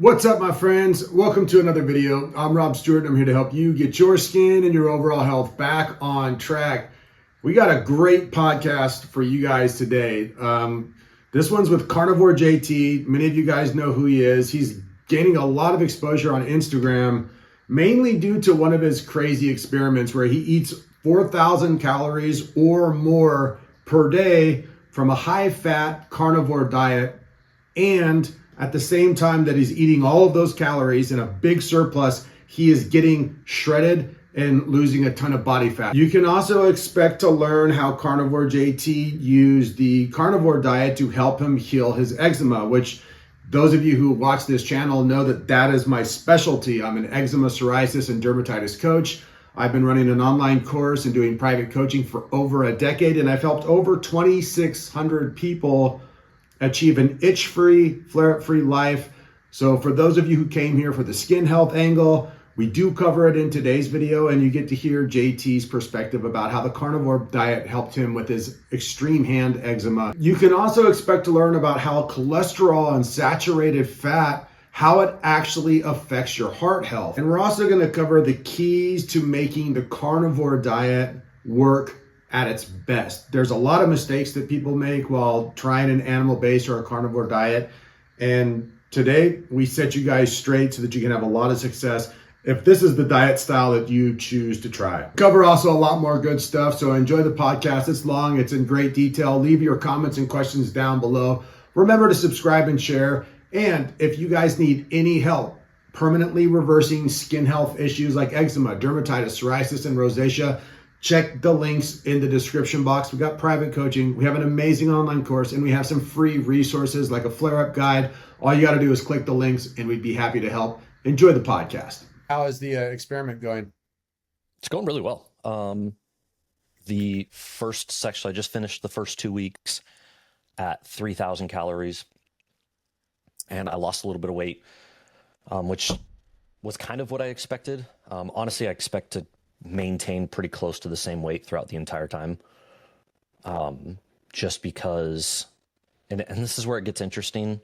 What's up, my friends? Welcome to another video. I'm Rob Stewart. I'm here to help you get your skin and your overall health back on track. We got a great podcast for you guys today. This one's with Carnivore JT. Many of you guys know who he is. He's gaining a lot of exposure on Instagram, mainly due to one of his crazy experiments where he eats 4,000 calories or more per day from a high-fat carnivore diet, and at the same time that he's eating all of those calories in a big surplus, he is getting shredded and losing a ton of body fat. You can also expect to learn how Carnivore JT used the carnivore diet to help him heal his eczema, which those of you who watch this channel know that that is my specialty. I'm an eczema, psoriasis, and dermatitis coach. I've been running an online course and doing private coaching for over a decade, and I've helped over 2,600 people achieve an itch-free, flare-up-free life. So for those of you who came here for the skin health angle, we do cover it in today's video, and you get to hear JT's perspective about how the carnivore diet helped him with his extreme hand eczema. You can also expect to learn about how cholesterol and saturated fat, how it actually affects your heart health. And we're also going to cover the keys to making the carnivore diet work at its best. There's a lot of mistakes that people make while trying an animal-based or a carnivore diet. And today we set you guys straight so that you can have a lot of success if this is the diet style that you choose to try. Cover also a lot more good stuff. So enjoy the podcast. It's long, it's in great detail. Leave your comments and questions down below. Remember to subscribe and share. And if you guys need any help permanently reversing skin health issues like eczema, dermatitis, psoriasis, and rosacea, check the links in the description box. We've got private coaching. We have an amazing online course, and we have some free resources like a FLAREUP guide. All you got to do is click the links, and we'd be happy to help. Enjoy the podcast. How is the experiment going? It's going really well. The first section, I just finished the first 2 weeks at 3,000 calories, and I lost a little bit of weight, which was kind of what I expected. Honestly, I expect to maintain pretty close to the same weight throughout the entire time. Just because, and this is where it gets interesting,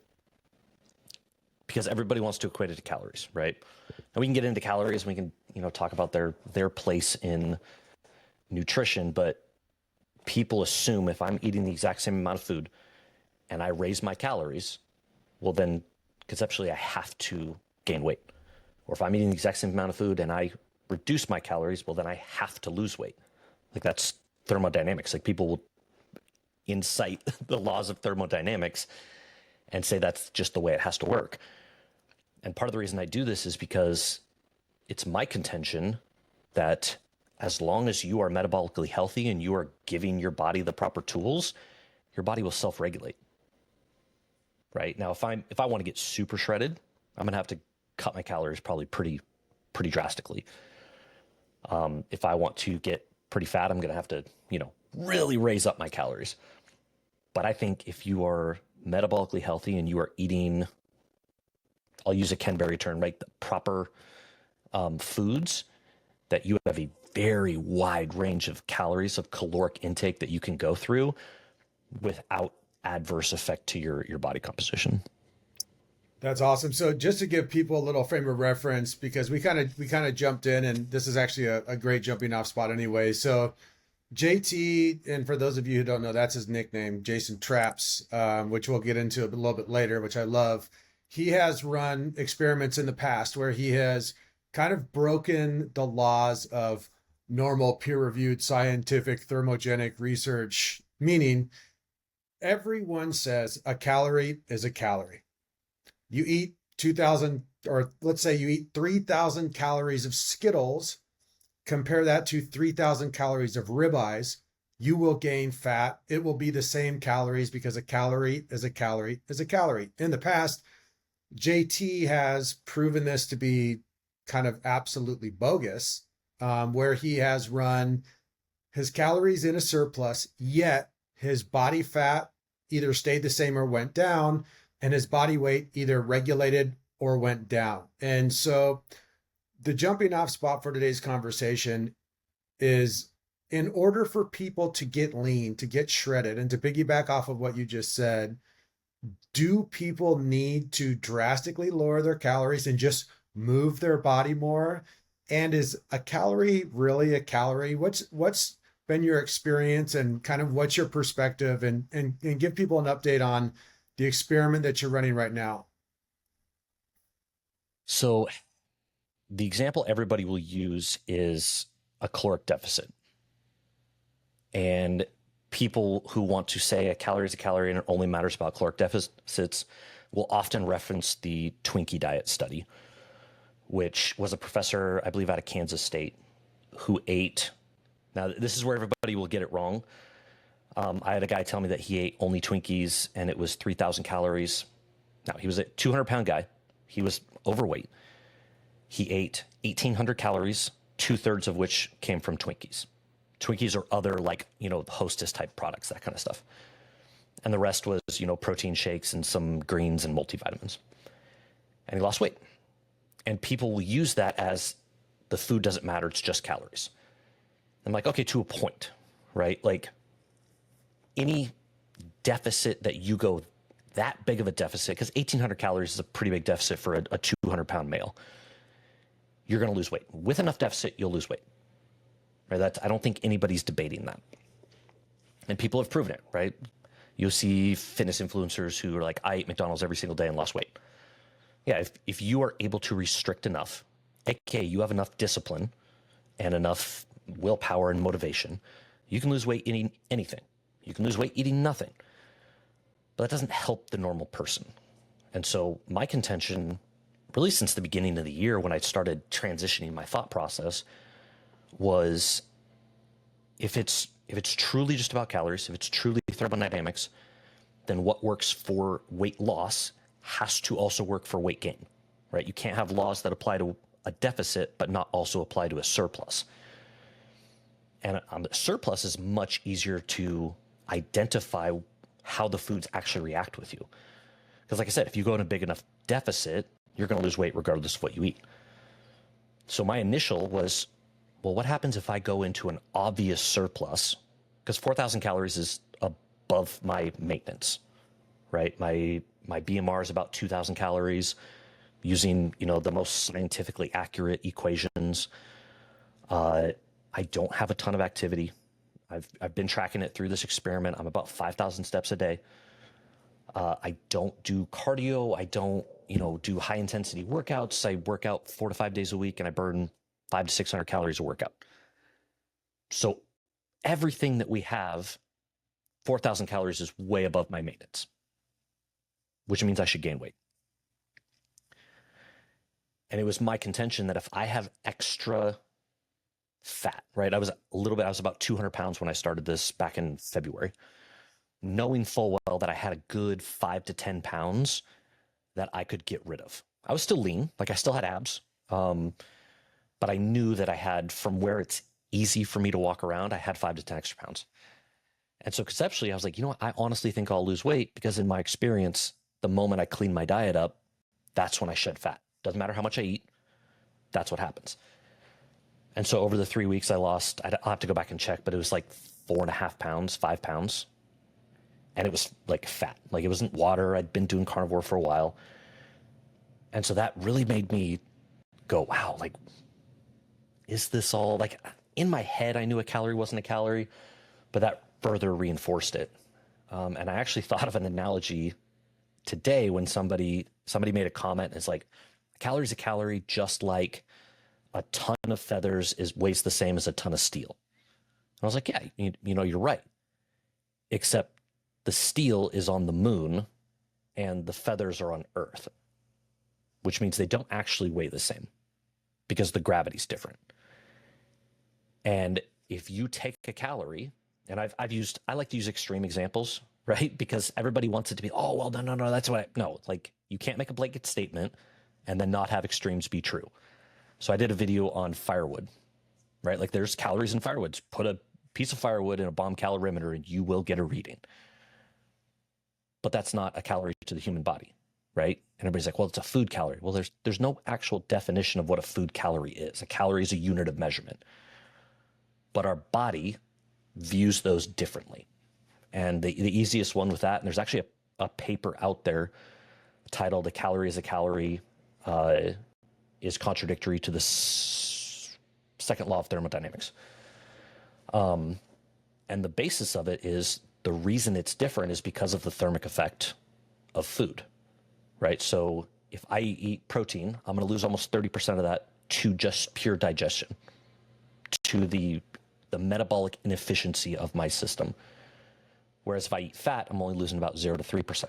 because everybody wants to equate it to calories, right? And we can get into calories, and we can, talk about their place in nutrition, but people assume if I'm eating the exact same amount of food and I raise my calories, well then conceptually I have to gain weight. Or if I'm eating the exact same amount of food and I reduce my calories, well then I have to lose weight. Like, that's thermodynamics. Like, people will incite the laws of thermodynamics and say that's just the way it has to work. And part of the reason I do this is because it's my contention that as long as you are metabolically healthy and you are giving your body the proper tools, your body will self-regulate. Right? Now, if I want to get super shredded, I'm gonna have to cut my calories probably pretty drastically. If I want to get pretty fat, I'm going to have to, really raise up my calories. But I think if you are metabolically healthy and you are eating, I'll use a Ken Berry term, right? The proper foods, that you have a very wide range of calories of caloric intake that you can go through without adverse effect to your body composition. That's awesome. So just to give people a little frame of reference, because we kind of jumped in, and this is actually a great jumping off spot anyway. So JT, and for those of you who don't know, that's his nickname, Jason Traps, which we'll get into a little bit later, which I love. He has run experiments in the past where he has kind of broken the laws of normal peer-reviewed scientific thermogenic research, meaning everyone says a calorie is a calorie. You eat 2,000, or let's say you eat 3,000 calories of Skittles, compare that to 3,000 calories of ribeyes, you will gain fat. It will be the same calories because a calorie is a calorie is a calorie. In the past, JT has proven this to be kind of absolutely bogus, where he has run his calories in a surplus, yet his body fat either stayed the same or went down, and his body weight either regulated or went down. And so the jumping off spot for today's conversation is, in order for people to get lean, to get shredded, and to piggyback off of what you just said, Do people need to drastically lower their calories and just move their body more? And is a calorie really a calorie? What's been your experience and kind of what's your perspective, and give people an update on the experiment that you're running right now? So the example everybody will use is a caloric deficit. And people who want to say a calorie is a calorie and it only matters about caloric deficits will often reference the Twinkie diet study, which was a professor, I believe, out of Kansas State who ate. Now, this is where everybody will get it wrong. I had a guy tell me that he ate only Twinkies and it was 3,000 calories. Now, he was a 200-pound guy. He was overweight. He ate 1,800 calories, 2/3 of which came from Twinkies. Twinkies or other, like, Hostess type products, that kind of stuff. And the rest was, protein shakes and some greens and multivitamins. And he lost weight. And people will use that as the food doesn't matter, it's just calories. I'm like, okay, to a point, right? Like any deficit that you go that big of a deficit, because 1,800 calories is a pretty big deficit for a 200-pound male, you're going to lose weight. With enough deficit, you'll lose weight. Right? I don't think anybody's debating that. And people have proven it, right? You'll see fitness influencers who are like, I ate McDonald's every single day and lost weight. Yeah, if you are able to restrict enough, aka you have enough discipline and enough willpower and motivation, you can lose weight eating anything. You can lose weight eating nothing. But that doesn't help the normal person. And so my contention, really since the beginning of the year when I started transitioning my thought process, was if it's truly just about calories, if it's truly thermodynamics, then what works for weight loss has to also work for weight gain, right? You can't have laws that apply to a deficit but not also apply to a surplus. And a surplus is much easier to identify how the foods actually react with you. Because like I said, if you go in a big enough deficit, you're going to lose weight regardless of what you eat. So my initial was, well, what happens if I go into an obvious surplus? Because 4,000 calories is above my maintenance, right? My BMR is about 2,000 calories using, the most scientifically accurate equations. I don't have a ton of activity. I've been tracking it through this experiment. I'm about 5,000 steps a day. I don't do cardio. I don't, do high intensity workouts. I work out 4 to 5 days a week and I burn 500 to 600 calories a workout. So everything that we have, 4,000 calories is way above my maintenance, which means I should gain weight. And it was my contention that if I have extra fat, right? I was about 200 pounds when I started this back in February, knowing full well that I had a good 5 to 10 pounds that I could get rid of. I was still lean, like I still had abs. But I knew that I had, from where it's easy for me to walk around, I had 5 to 10 extra pounds. And so conceptually, I was like, you know what? I honestly think I'll lose weight because in my experience, the moment I clean my diet up, that's when I shed fat. Doesn't matter how much I eat. That's what happens. And so over the 3 weeks I lost, I'll have to go back and check, but it was like 4.5 pounds, 5 pounds. And it was like fat. Like it wasn't water. I'd been doing carnivore for a while. And so that really made me go, wow, like, is this all, like, in my head, I knew a calorie wasn't a calorie, but that further reinforced it. And I actually thought of an analogy today when somebody made a comment. It's like, a calorie is a calorie, just like a ton of feathers weighs the same as a ton of steel. And I was like, yeah, you're right. Except the steel is on the moon and the feathers are on Earth, which means they don't actually weigh the same because the gravity's different. And if you take a calorie, and I like to use extreme examples, right? Because everybody wants it to be, oh, well, no, that's what no, like you can't make a blanket statement and then not have extremes be true. So I did a video on firewood, right? Like there's calories in firewood. Put a piece of firewood in a bomb calorimeter and you will get a reading. But that's not a calorie to the human body, right? And everybody's like, well, it's a food calorie. Well, there's no actual definition of what a food calorie is. A calorie is a unit of measurement. But our body views those differently. And the easiest one with that, and there's actually a paper out there titled "A Calorie is a Calorie" is contradictory to the second law of thermodynamics. And the basis of it is the reason it's different is because of the thermic effect of food, right? So if I eat protein, I'm going to lose almost 30% of that to just pure digestion, to the metabolic inefficiency of my system. Whereas if I eat fat, I'm only losing about 0 to 3%.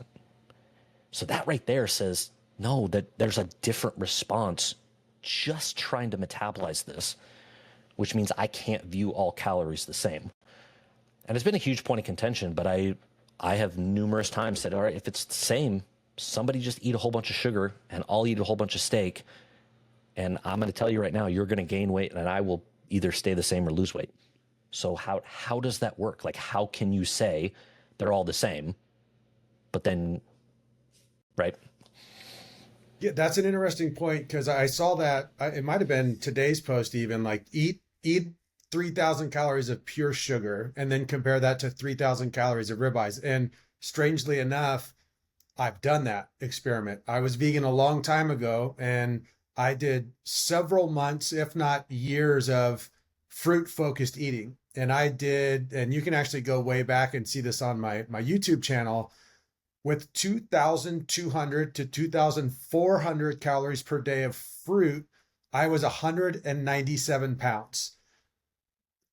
So that right there says, no, that there's a different response just trying to metabolize this, which means I can't view all calories the same. And it's been a huge point of contention, but I have numerous times said, all right, if it's the same, somebody just eat a whole bunch of sugar and I'll eat a whole bunch of steak. And I'm going to tell you right now, you're going to gain weight and I will either stay the same or lose weight. So how does that work? Like, how can you say they're all the same, but then, right? Yeah, that's an interesting point because I saw that it might have been today's post even, like eat 3,000 calories of pure sugar and then compare that to 3,000 calories of ribeyes. And strangely enough, I've done that experiment. I was vegan a long time ago and I did several months, if not years, of fruit focused eating. And I did, and you can actually go way back and see this on my YouTube channel, with 2,200 to 2,400 calories per day of fruit, I was 197 pounds.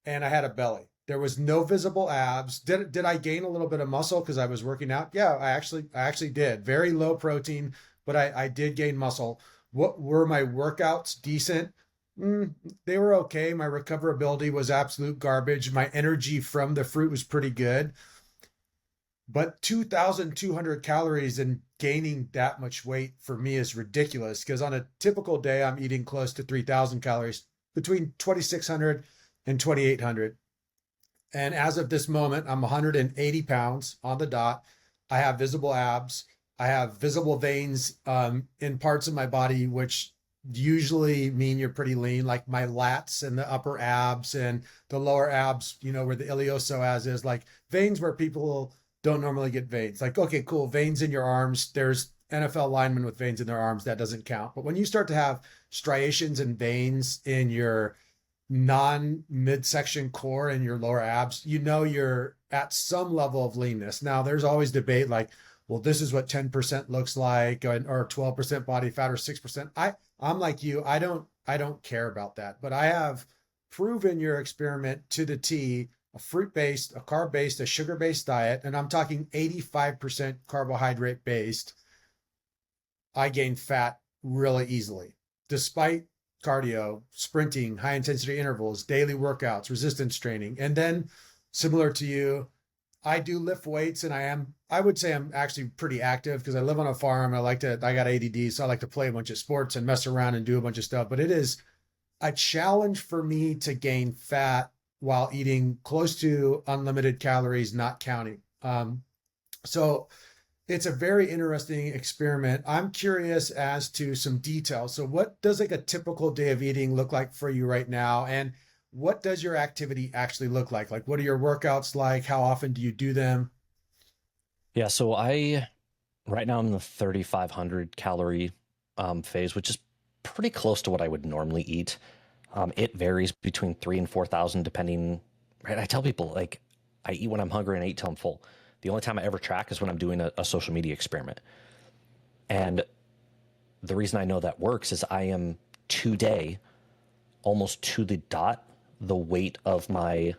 And I had a belly. There was no visible abs. Did I gain a little bit of muscle because I was working out? Yeah, I actually did. Very low protein, but I did gain muscle. What were my workouts decent? They were okay. My recoverability was absolute garbage. My energy from the fruit was pretty good. But 2,200 calories and gaining that much weight for me is ridiculous because on a typical day, I'm eating close to 3,000 calories, between 2,600 and 2,800. And as of this moment, I'm 180 pounds on the dot. I have visible abs. I have visible veins in parts of my body, which usually mean you're pretty lean, like my lats and the upper abs and the lower abs, where the iliopsoas is, like veins where people don't normally get veins. Like, okay, cool, veins in your arms. There's NFL linemen with veins in their arms. That doesn't count. But when you start to have striations and veins in your non-midsection core and your lower abs, you're at some level of leanness. Now, there's always debate like, well, this is what 10% looks like, or 12% body fat, or 6%. I'm like you. I don't care about that. But I have proven your experiment to the T, a fruit-based, a carb-based, a sugar-based diet, and I'm talking 85% carbohydrate-based, I gain fat really easily, despite cardio, sprinting, high-intensity intervals, daily workouts, resistance training. And then, similar to you, I do lift weights, and I would say I'm actually pretty active because I live on a farm. I got ADD, so I like to play a bunch of sports and mess around and do a bunch of stuff. But it is a challenge for me to gain fat while eating close to unlimited calories, not counting. So it's a very interesting experiment. I'm curious as to some details. So what does like a typical day of eating look like for you right now? And what does your activity actually look like? Like, what are your workouts like? How often do you do them? Yeah, so right now I'm in the 3,500 calorie phase, which is pretty close to what I would normally eat. It varies between 3,000 and 4,000 depending, right? I tell people, like, I eat when I'm hungry and I eat till I'm full. The only time I ever track is when I'm doing a social media experiment. And the reason I know that works is I am today almost to the dot the weight of my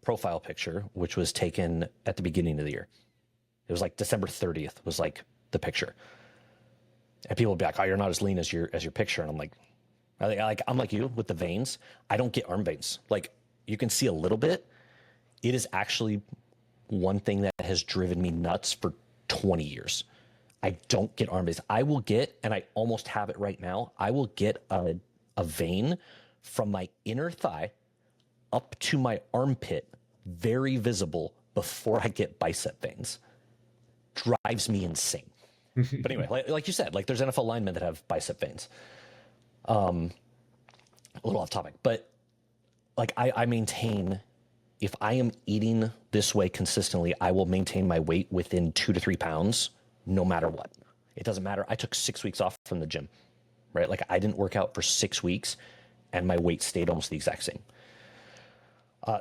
profile picture, which was taken at the beginning of the year. It was like December 30th was like the picture. And people would be like, oh, you're not as lean as your picture. And I'm like, I'm like you with the veins. I don't get arm veins. Like, you can see a little bit. It is actually one thing that has driven me nuts for 20 years. I don't get arm veins. I will get, and I almost have it right now, I will get a vein from my inner thigh up to my armpit, very visible, before I get bicep veins. Drives me insane. But anyway, like you said, like there's NFL linemen that have bicep veins. A little off topic, but like I maintain if I am eating this way consistently, I will maintain my weight within 2 to 3 pounds, no matter what. It doesn't matter. I took 6 weeks off from the gym, right? Like I didn't work out for 6 weeks and my weight stayed almost the exact same.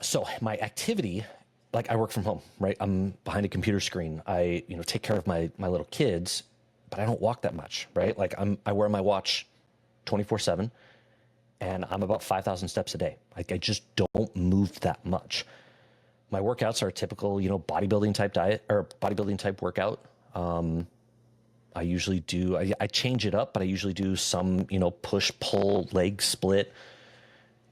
So my activity, like I work from home, right? I'm behind a computer screen. I, take care of my little kids, but I don't walk that much, right? Like I wear my watch 24/7 and I'm about 5,000 steps a day. Like I just don't move that much. My workouts are a typical, bodybuilding type diet or bodybuilding type workout. I usually do, I change it up, but I usually do some, push, pull, leg split.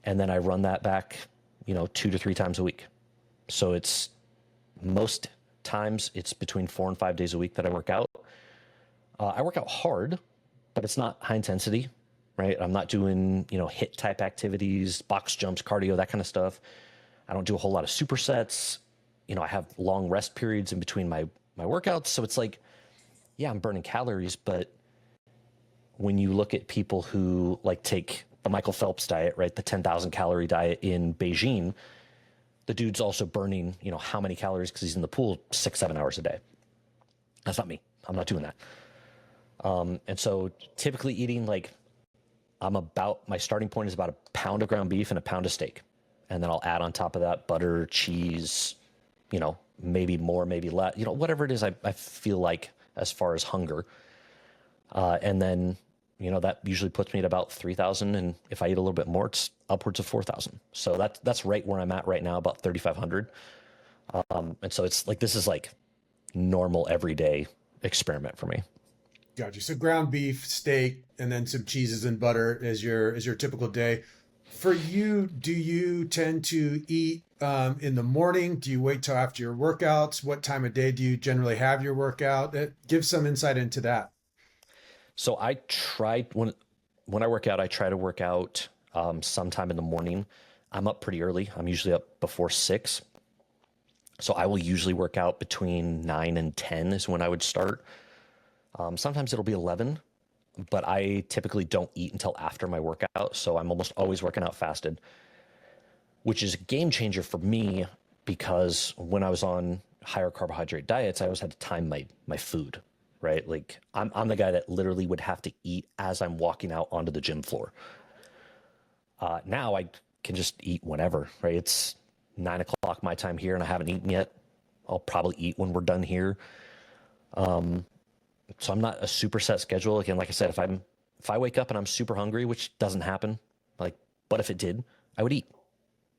And then I run that back, 2 to 3 times a week. So it's most times it's between 4 and 5 days a week that I work out. I work out hard, but it's not high intensity, right? I'm not doing, HIIT type activities, box jumps, cardio, that kind of stuff. I don't do a whole lot of supersets. I have long rest periods in between my workouts. So it's like, yeah, I'm burning calories, but when you look at people who like take the Michael Phelps diet, right? The 10,000 calorie diet in Beijing, the dude's also burning, how many calories because he's in the pool 6-7 hours a day. That's not me. I'm not doing that. And so typically eating like my starting point is about a pound of ground beef and a pound of steak. And then I'll add on top of that butter, cheese, maybe more, maybe less, whatever it is I feel like as far as hunger. And then, that usually puts me at about 3,000. And if I eat a little bit more, it's upwards of 4,000. So that's right where I'm at right now, about 3,500. And so it's like, this is like normal everyday experiment for me. Gotcha. So ground beef, steak, and then some cheeses and butter is your typical day. For you, do you tend to eat in the morning? Do you wait till after your workouts? What time of day do you generally have your workout? Give some insight into that. So I try when I work out, I try to work out sometime in the morning. I'm up pretty early. I'm usually up before 6. So I will usually work out between 9 and 10 is when I would start. Sometimes it'll be 11, but I typically don't eat until after my workout. So I'm almost always working out fasted, which is a game changer for me because when I was on higher carbohydrate diets, I always had to time my food, right? Like I'm the guy that literally would have to eat as I'm walking out onto the gym floor. Now I can just eat whenever, right? It's 9 o'clock my time here and I haven't eaten yet. I'll probably eat when we're done here. So I'm not a super set schedule. Again, like I said, if I wake up and I'm super hungry, which doesn't happen, but if it did, I would eat.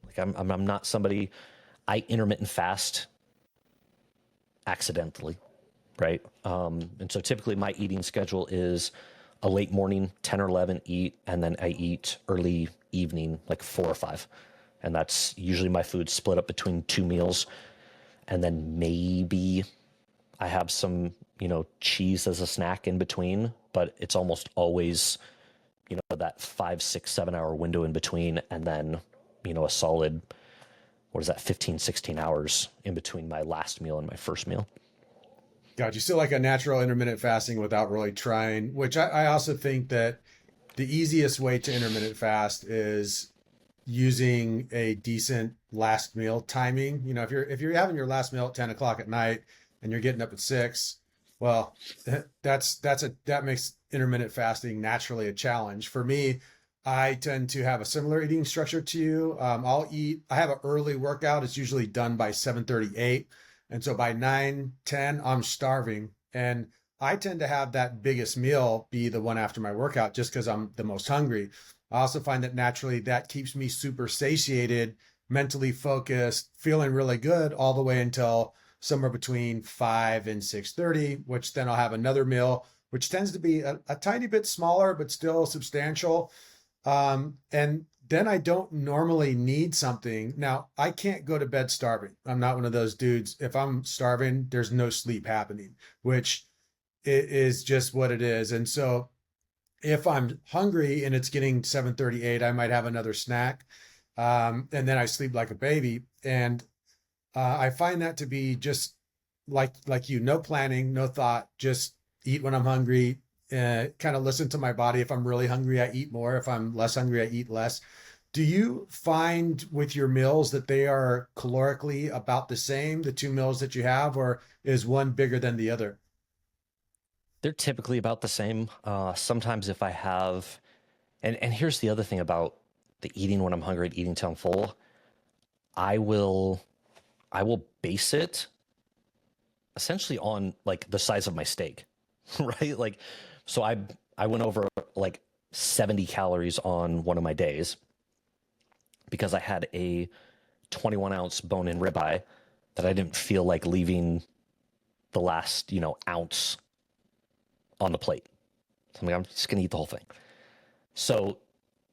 Like I'm not somebody, I intermittent fast accidentally, right? And so typically my eating schedule is a late morning, 10 or 11 eat, and then I eat early evening, like 4 or 5. And that's usually my food split up between 2 meals. And then maybe I have some, cheese as a snack in between, but it's almost always, that 5, 6, 7 hour window in between. And then, a solid, 15, 16 hours in between my last meal and my first meal. Gotcha. So like a natural intermittent fasting without really trying, which I also think that the easiest way to intermittent fast is using a decent last meal timing. If you're having your last meal at 10 o'clock at night and you're getting up at 6, well, that makes intermittent fasting naturally a challenge. For me, I tend to have a similar eating structure to you. I have an early workout. It's usually done by 7:38. And so by 9:10, I'm starving. And I tend to have that biggest meal be the one after my workout just because I'm the most hungry. I also find that naturally that keeps me super satiated, mentally focused, feeling really good all the way until somewhere between 5 and 6:30, which then I'll have another meal, which tends to be a tiny bit smaller, but still substantial. And then I don't normally need something. Now, I can't go to bed starving. I'm not one of those dudes. If I'm starving, there's no sleep happening, which is just what it is. And so if I'm hungry and it's getting 7:38, I might have another snack. And then I sleep like a baby. And I find that to be just like no planning, no thought, just eat when I'm hungry, kind of listen to my body. If I'm really hungry, I eat more. If I'm less hungry, I eat less. Do you find with your meals that they are calorically about the same, the two meals that you have, or is one bigger than the other? They're typically about the same. Sometimes if I have, and here's the other thing about the eating when I'm hungry and eating till I'm full, I will I will base it essentially on like the size of my steak, right? Like, so I went over like 70 calories on one of my days because I had a 21-ounce bone-in ribeye that I didn't feel like leaving the last, ounce on the plate. So I'm like, I'm just gonna eat the whole thing. So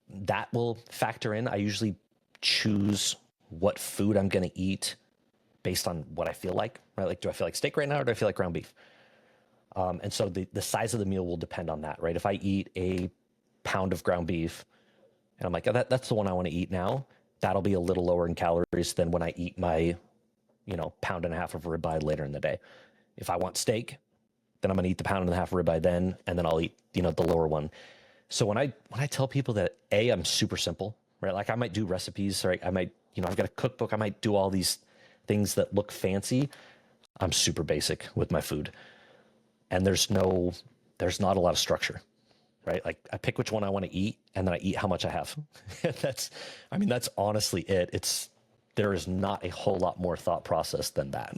that will factor in. I usually choose what food I'm gonna eat based on what I feel like, right? Like, do I feel like steak right now or do I feel like ground beef? And so the size of the meal will depend on that, right? If I eat a pound of ground beef and I'm like, oh, that's the one I want to eat now, that'll be a little lower in calories than when I eat my, pound and a half of ribeye later in the day. If I want steak, then I'm going to eat the pound and a half of ribeye then, and then I'll eat, the lower one. So when I tell people that I'm super simple, right? Like I might do recipes, right? I might, I've got a cookbook. I might do all these things that look fancy. I'm super basic with my food. And there's not a lot of structure, right? Like I pick which one I want to eat and then I eat how much I have. That's honestly it. There is not a whole lot more thought process than that.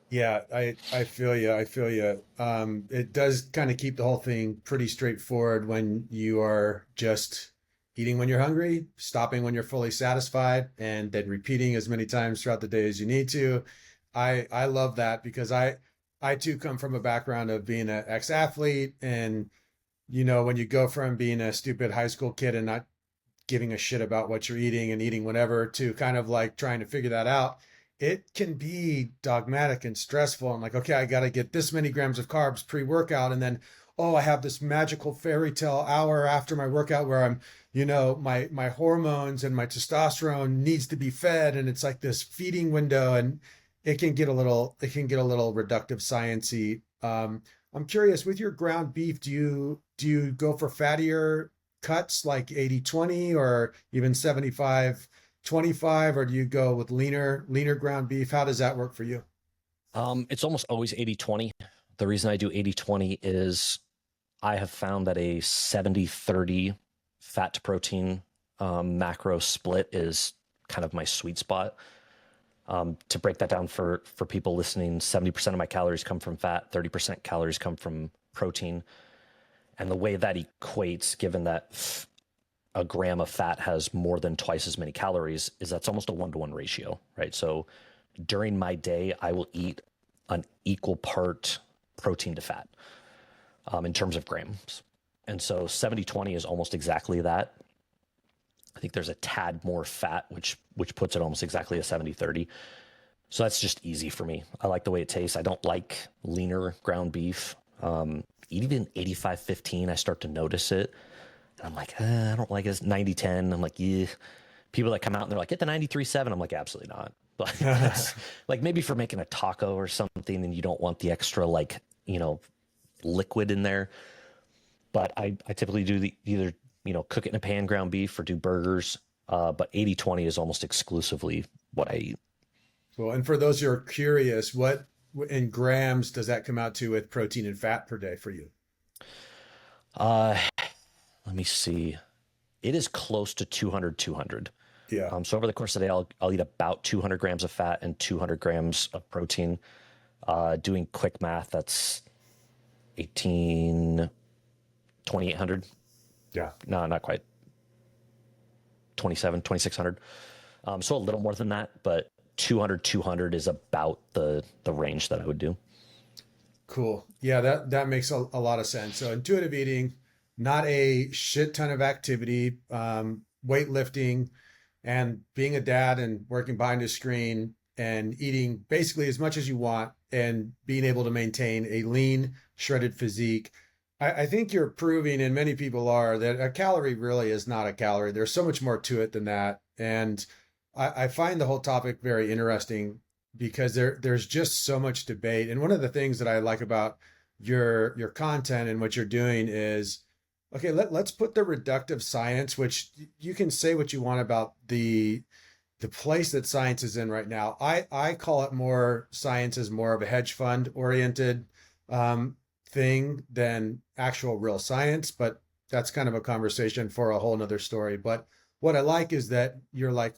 Yeah, I feel you. I feel you. It does kind of keep the whole thing pretty straightforward when you are just eating when you're hungry, stopping when you're fully satisfied, and then repeating as many times throughout the day as you need to. I love that because I too come from a background of being an ex-athlete, and when you go from being a stupid high school kid and not giving a shit about what you're eating and eating whatever to kind of like trying to figure that out, it can be dogmatic and stressful. I'm like, okay, I got to get this many grams of carbs pre-workout. And then, oh, I have this magical fairy tale hour after my workout where I'm, my hormones and my testosterone needs to be fed. And it's like this feeding window, and it can get a little reductive sciencey. I'm curious, with your ground beef, do you go for fattier cuts like 80/20 or even 75/25, or do you go with leaner ground beef? How does that work for you? It's almost always 80/20. The reason I do 80/20 is I have found that a 70/30 fat to protein macro split is kind of my sweet spot. To break that down for people listening, 70% of my calories come from fat, 30% calories come from protein. And the way that equates, given that a gram of fat has more than twice as many calories, is that's almost a 1-to-1 ratio, right? So during my day, I will eat an equal part protein to fat in terms of grams. And so 70/20 is almost exactly that. I think there's a tad more fat, which puts it almost exactly a 70/30. So that's just easy for me. I like the way it tastes. I don't like leaner ground beef. Even 85/15, I start to notice it. And I'm like, I don't like it. It's 90/10. I'm like, yeah. People that come out and they're like, get the 93/7. I'm like, absolutely not. But like maybe for making a taco or something and you don't want the extra like, liquid in there. But I typically do either, cook it in a pan ground beef or do burgers. But 80/20 is almost exclusively what I eat. Well, and for those who are curious, what in grams does that come out to with protein and fat per day for you? Uh, Let me see. It is close to 200. Yeah. So over the course of the day, I'll eat about 200 grams of fat and 200 grams of protein. Doing quick math, that's 2,800. Yeah. No, not quite. 2,600. So a little more than that, but 200 is about the range that I would do. Cool. Yeah, that makes a lot of sense. So intuitive eating, not a shit ton of activity, weightlifting, and being a dad and working behind a screen and eating basically as much as you want and being able to maintain a lean, shredded physique. I think you're proving, and many people are, that a calorie really is not a calorie. There's so much more to it than that. And I find the whole topic very interesting because there's just so much debate. And one of the things that I like about your content and what you're doing is Okay, let's put the reductive science, which you can say what you want about the place that science is in right now. I call it more science is more of a hedge fund oriented thing than actual real science, but that's kind of a conversation for a whole nother story. But what I like is that you're like,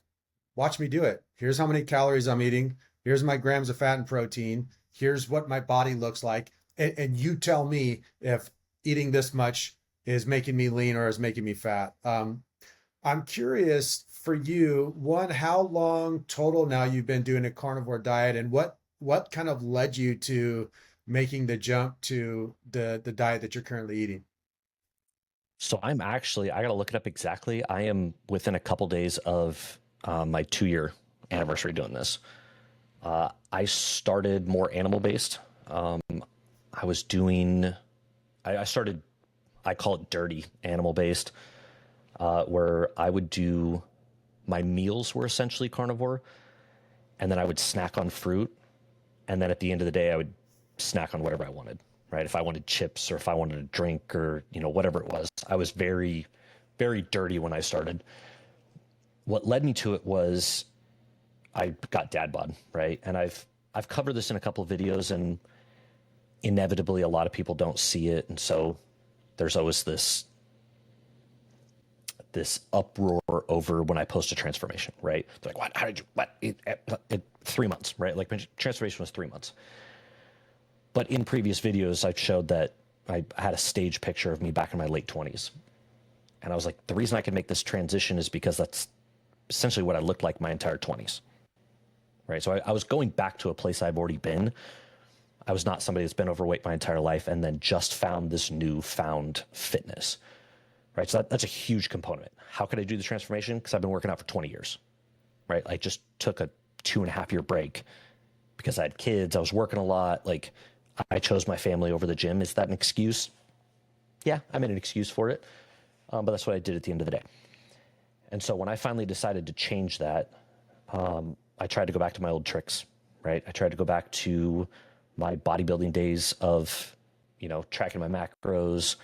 watch me do it. Here's how many calories I'm eating. Here's my grams of fat and protein. Here's what my body looks like. And you tell me if eating this much is making me lean or is making me fat. I'm curious for you, one, how long total now you've been doing a carnivore diet, and what kind of led you to making the jump to the diet that you're currently eating? So I'm actually, I got to look it up exactly. I am within a couple days of my 2 year anniversary doing this. I started more animal based. I was doing, I started, I call it dirty animal based, where I would do, my meals were essentially carnivore, and then I would snack on fruit. And then at the end of the day, I would snack on whatever I wanted, right? If I wanted chips or if I wanted a drink or, whatever it was, I was very, very dirty when I started. What led me to it was I got dad bod, right? And I've covered this in a couple of videos, and inevitably a lot of people don't see it. And so there's always this uproar over when I post a transformation, right? They're like, what? How did you, what? 3 months, right? Like my transformation was 3 months. But in previous videos, I've showed that I had a stage picture of me back in my late 20s. And I was like, the reason I can make this transition is because that's essentially what I looked like my entire 20s, right? So I was going back to a place I've already been. I was not somebody that's been overweight my entire life and then just found this newfound fitness, right? So that's a huge component. How could I do the transformation? Because I've been working out for 20 years, right? I just took a 2.5 year break because I had kids. I was working a lot. Like, I chose my family over the gym. Is that an excuse? Yeah, I made an excuse for it. But that's what I did at the end of the day. And so when I finally decided to change that, I tried to go back to my old tricks, right? I tried to go back to my bodybuilding days of, tracking my macros.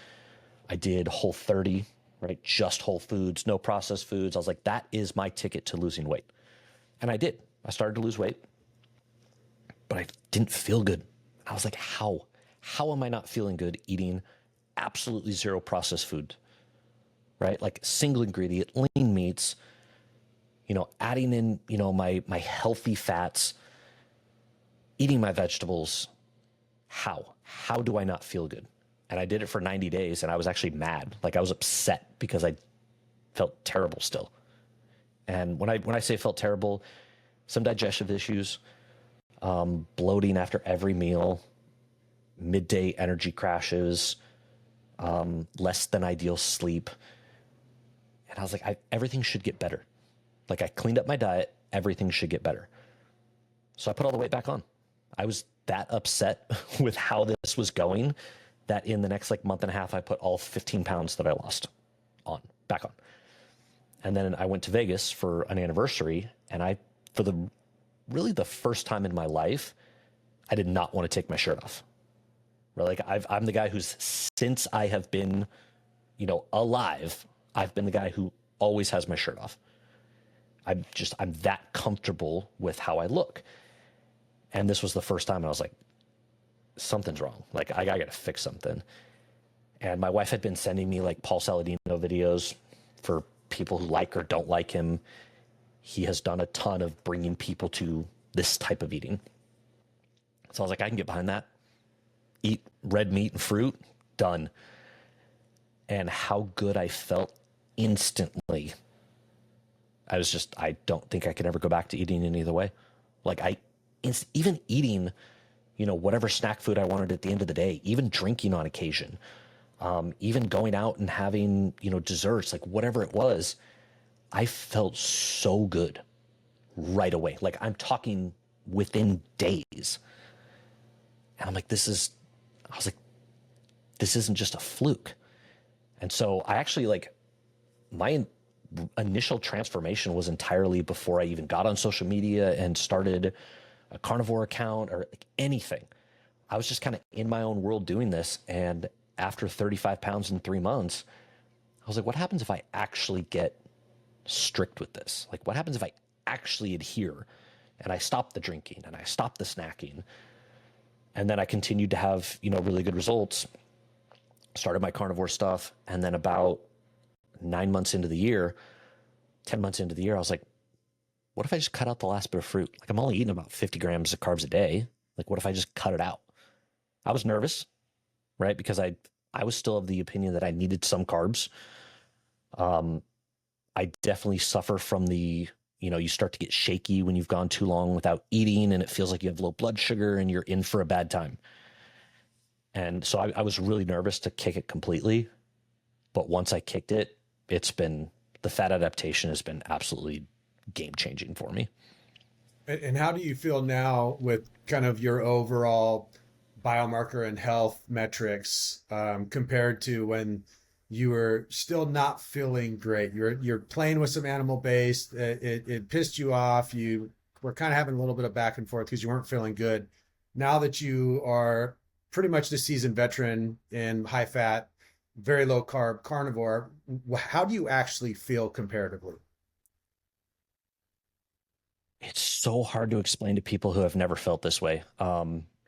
I did Whole30, right? Just whole foods, no processed foods. I was like, that is my ticket to losing weight. And I did. I started to lose weight, but I didn't feel good. I was like, how? How am I not feeling good eating absolutely zero processed food, right? Like single ingredient, lean meats, adding in, my healthy fats, eating my vegetables. How do I not feel good? And I did it for 90 days and I was actually mad. Like I was upset because I felt terrible still. And when I say felt terrible, some digestive issues, bloating after every meal, midday energy crashes, less than ideal sleep. And I was like, everything should get better. Like I cleaned up my diet, everything should get better. So I put all the weight back on. I was that upset with how this was going that in the next month and a half, I put all 15 pounds that I lost back on. And then I went to Vegas for an anniversary, and for really the first time in my life, I did not want to take my shirt off. Right? Like I'm the guy who's, since I have been, alive, I've been the guy who always has my shirt off. I'm that comfortable with how I look. And this was the first time I was like, something's wrong. Like I got to fix something. And my wife had been sending me Paul Saladino videos for people who like or don't like him. He has done a ton of bringing people to this type of eating. So I was like, I can get behind that. Eat red meat and fruit, done. And how good I felt instantly. I don't think I could ever go back to eating any other way. Even eating, whatever snack food I wanted at the end of the day, even drinking on occasion, even going out and having, desserts, whatever it was, I felt so good right away. I'm talking within days. And I'm like, this isn't just a fluke. And so I actually my initial transformation was entirely before I even got on social media and started a carnivore account or anything. I was just kind of in my own world doing this. And after 35 pounds in 3 months, was like, what happens if I actually get strict with this? Like, what happens if I actually adhere and I stop the drinking and I stop the snacking? And then I continued to have, really good results, started my carnivore stuff. And then about 9 months into the year, 10 months into the year, I was like, what if I just cut out the last bit of fruit? Like, I'm only eating about 50 grams of carbs a day. Like, what if I just cut it out? I was nervous, right? Because I was still of the opinion that I needed some carbs. I definitely suffer from you start to get shaky when you've gone too long without eating and it feels like you have low blood sugar and you're in for a bad time. And so I was really nervous to kick it completely. But once I kicked it, the fat adaptation has been absolutely game changing for me. And how do you feel now with kind of your overall biomarker and health metrics compared to when you were still not feeling great? You're playing with some animal based. It pissed you off. You were kind of having a little bit of back and forth because you weren't feeling good. Now that you are pretty much the seasoned veteran in high fat, very low carb carnivore, how do you actually feel comparatively? It's so hard to explain to people who have never felt this way.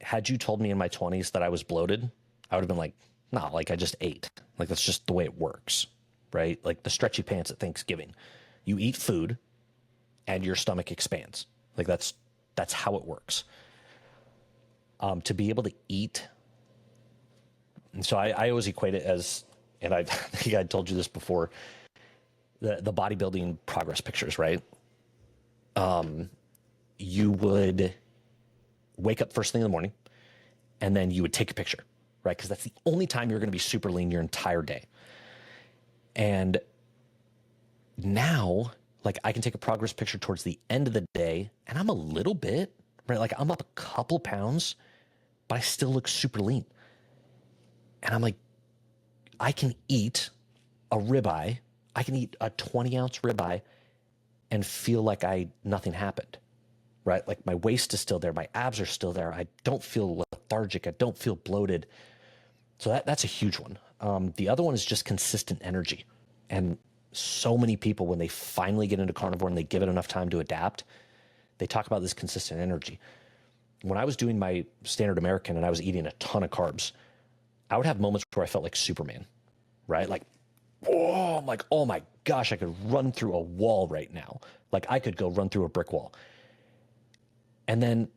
Had you told me in my 20s that I was bloated, I would have been like, no, like I just ate. Like that's just the way it works, right? Like the stretchy pants at Thanksgiving. You eat food and your stomach expands. Like that's how it works. To be able to eat. And so I always equate it as, and I think I told you this before, the bodybuilding progress pictures, right? You would wake up first thing in the morning and then you would take a picture, right? Because that's the only time you're going to be super lean your entire day. And now, like I can take a progress picture towards the end of the day and I'm a little bit, right? Like I'm up a couple pounds, but I still look super lean. And I'm like, I can eat a ribeye. I can eat a 20-ounce ribeye and feel like nothing happened, right? Like my waist is still there. My abs are still there. I don't feel lethargic. I don't feel bloated. So that's a huge one. The other one is just consistent energy. And so many people, when they finally get into carnivore and they give it enough time to adapt, they talk about this consistent energy. When I was doing my standard American and I was eating a ton of carbs, I would have moments where I felt like Superman, right? Like, oh, I'm like, oh my gosh, I could run through a wall right now. Like I could go run through a brick wall. And then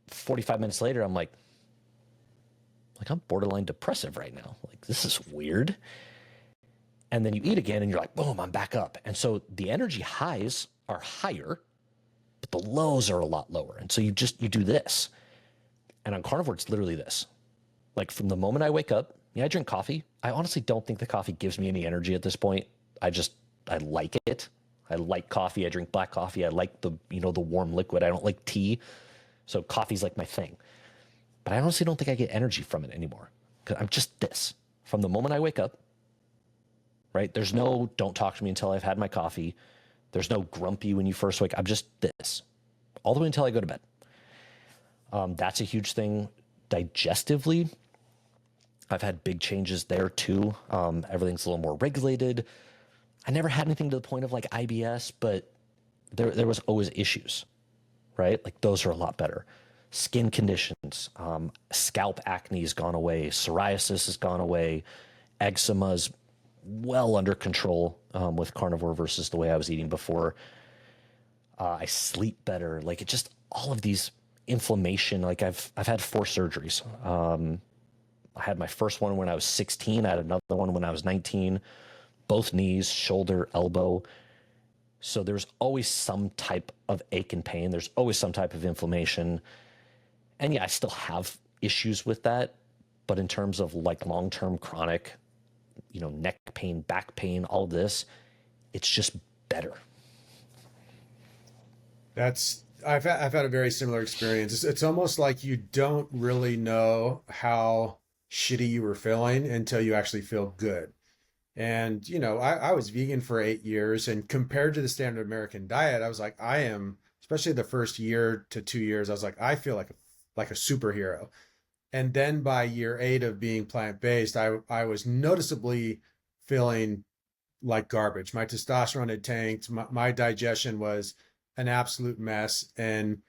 45 minutes later, I'm like I'm borderline depressive right now. Like this is weird. And then you eat again and you're like, boom, I'm back up. And so the energy highs are higher, but the lows are a lot lower. And so you do this. And on carnivore, it's literally this. Like from the moment I wake up, I drink coffee. I honestly don't think the coffee gives me any energy at this point. I like it. I like coffee. I drink black coffee. I like the warm liquid. I don't like tea. So coffee's like my thing. But I honestly don't think I get energy from it anymore. Because I'm just this. From the moment I wake up, right? There's no don't talk to me until I've had my coffee. There's no grumpy when you first wake up. I'm just this. All the way until I go to bed. That's a huge thing. Digestively, I've had big changes there too. Everything's a little more regulated. I never had anything to the point of like IBS, but there was always issues, right? Like those are a lot better. Skin conditions, scalp acne has gone away. Psoriasis has gone away. Eczema's well under control with carnivore versus the way I was eating before. I sleep better. Like it just all of these inflammation. Like I've had 4 surgeries. I had my first one when I was 16. I had another one when I was 19. Both knees, shoulder, elbow. So there's always some type of ache and pain. There's always some type of inflammation. And yeah, I still have issues with that. But in terms of like long-term chronic, neck pain, back pain, all of this, it's just better. I've had a very similar experience. It's almost like you don't really know how shitty you were feeling until you actually feel good. And, I was vegan for 8 years, and compared to the standard American diet, I was like, especially the first year to 2 years, I was like, I feel like a superhero. And then by year 8 of being plant-based, I was noticeably feeling like garbage. My testosterone had tanked. My digestion was an absolute mess. And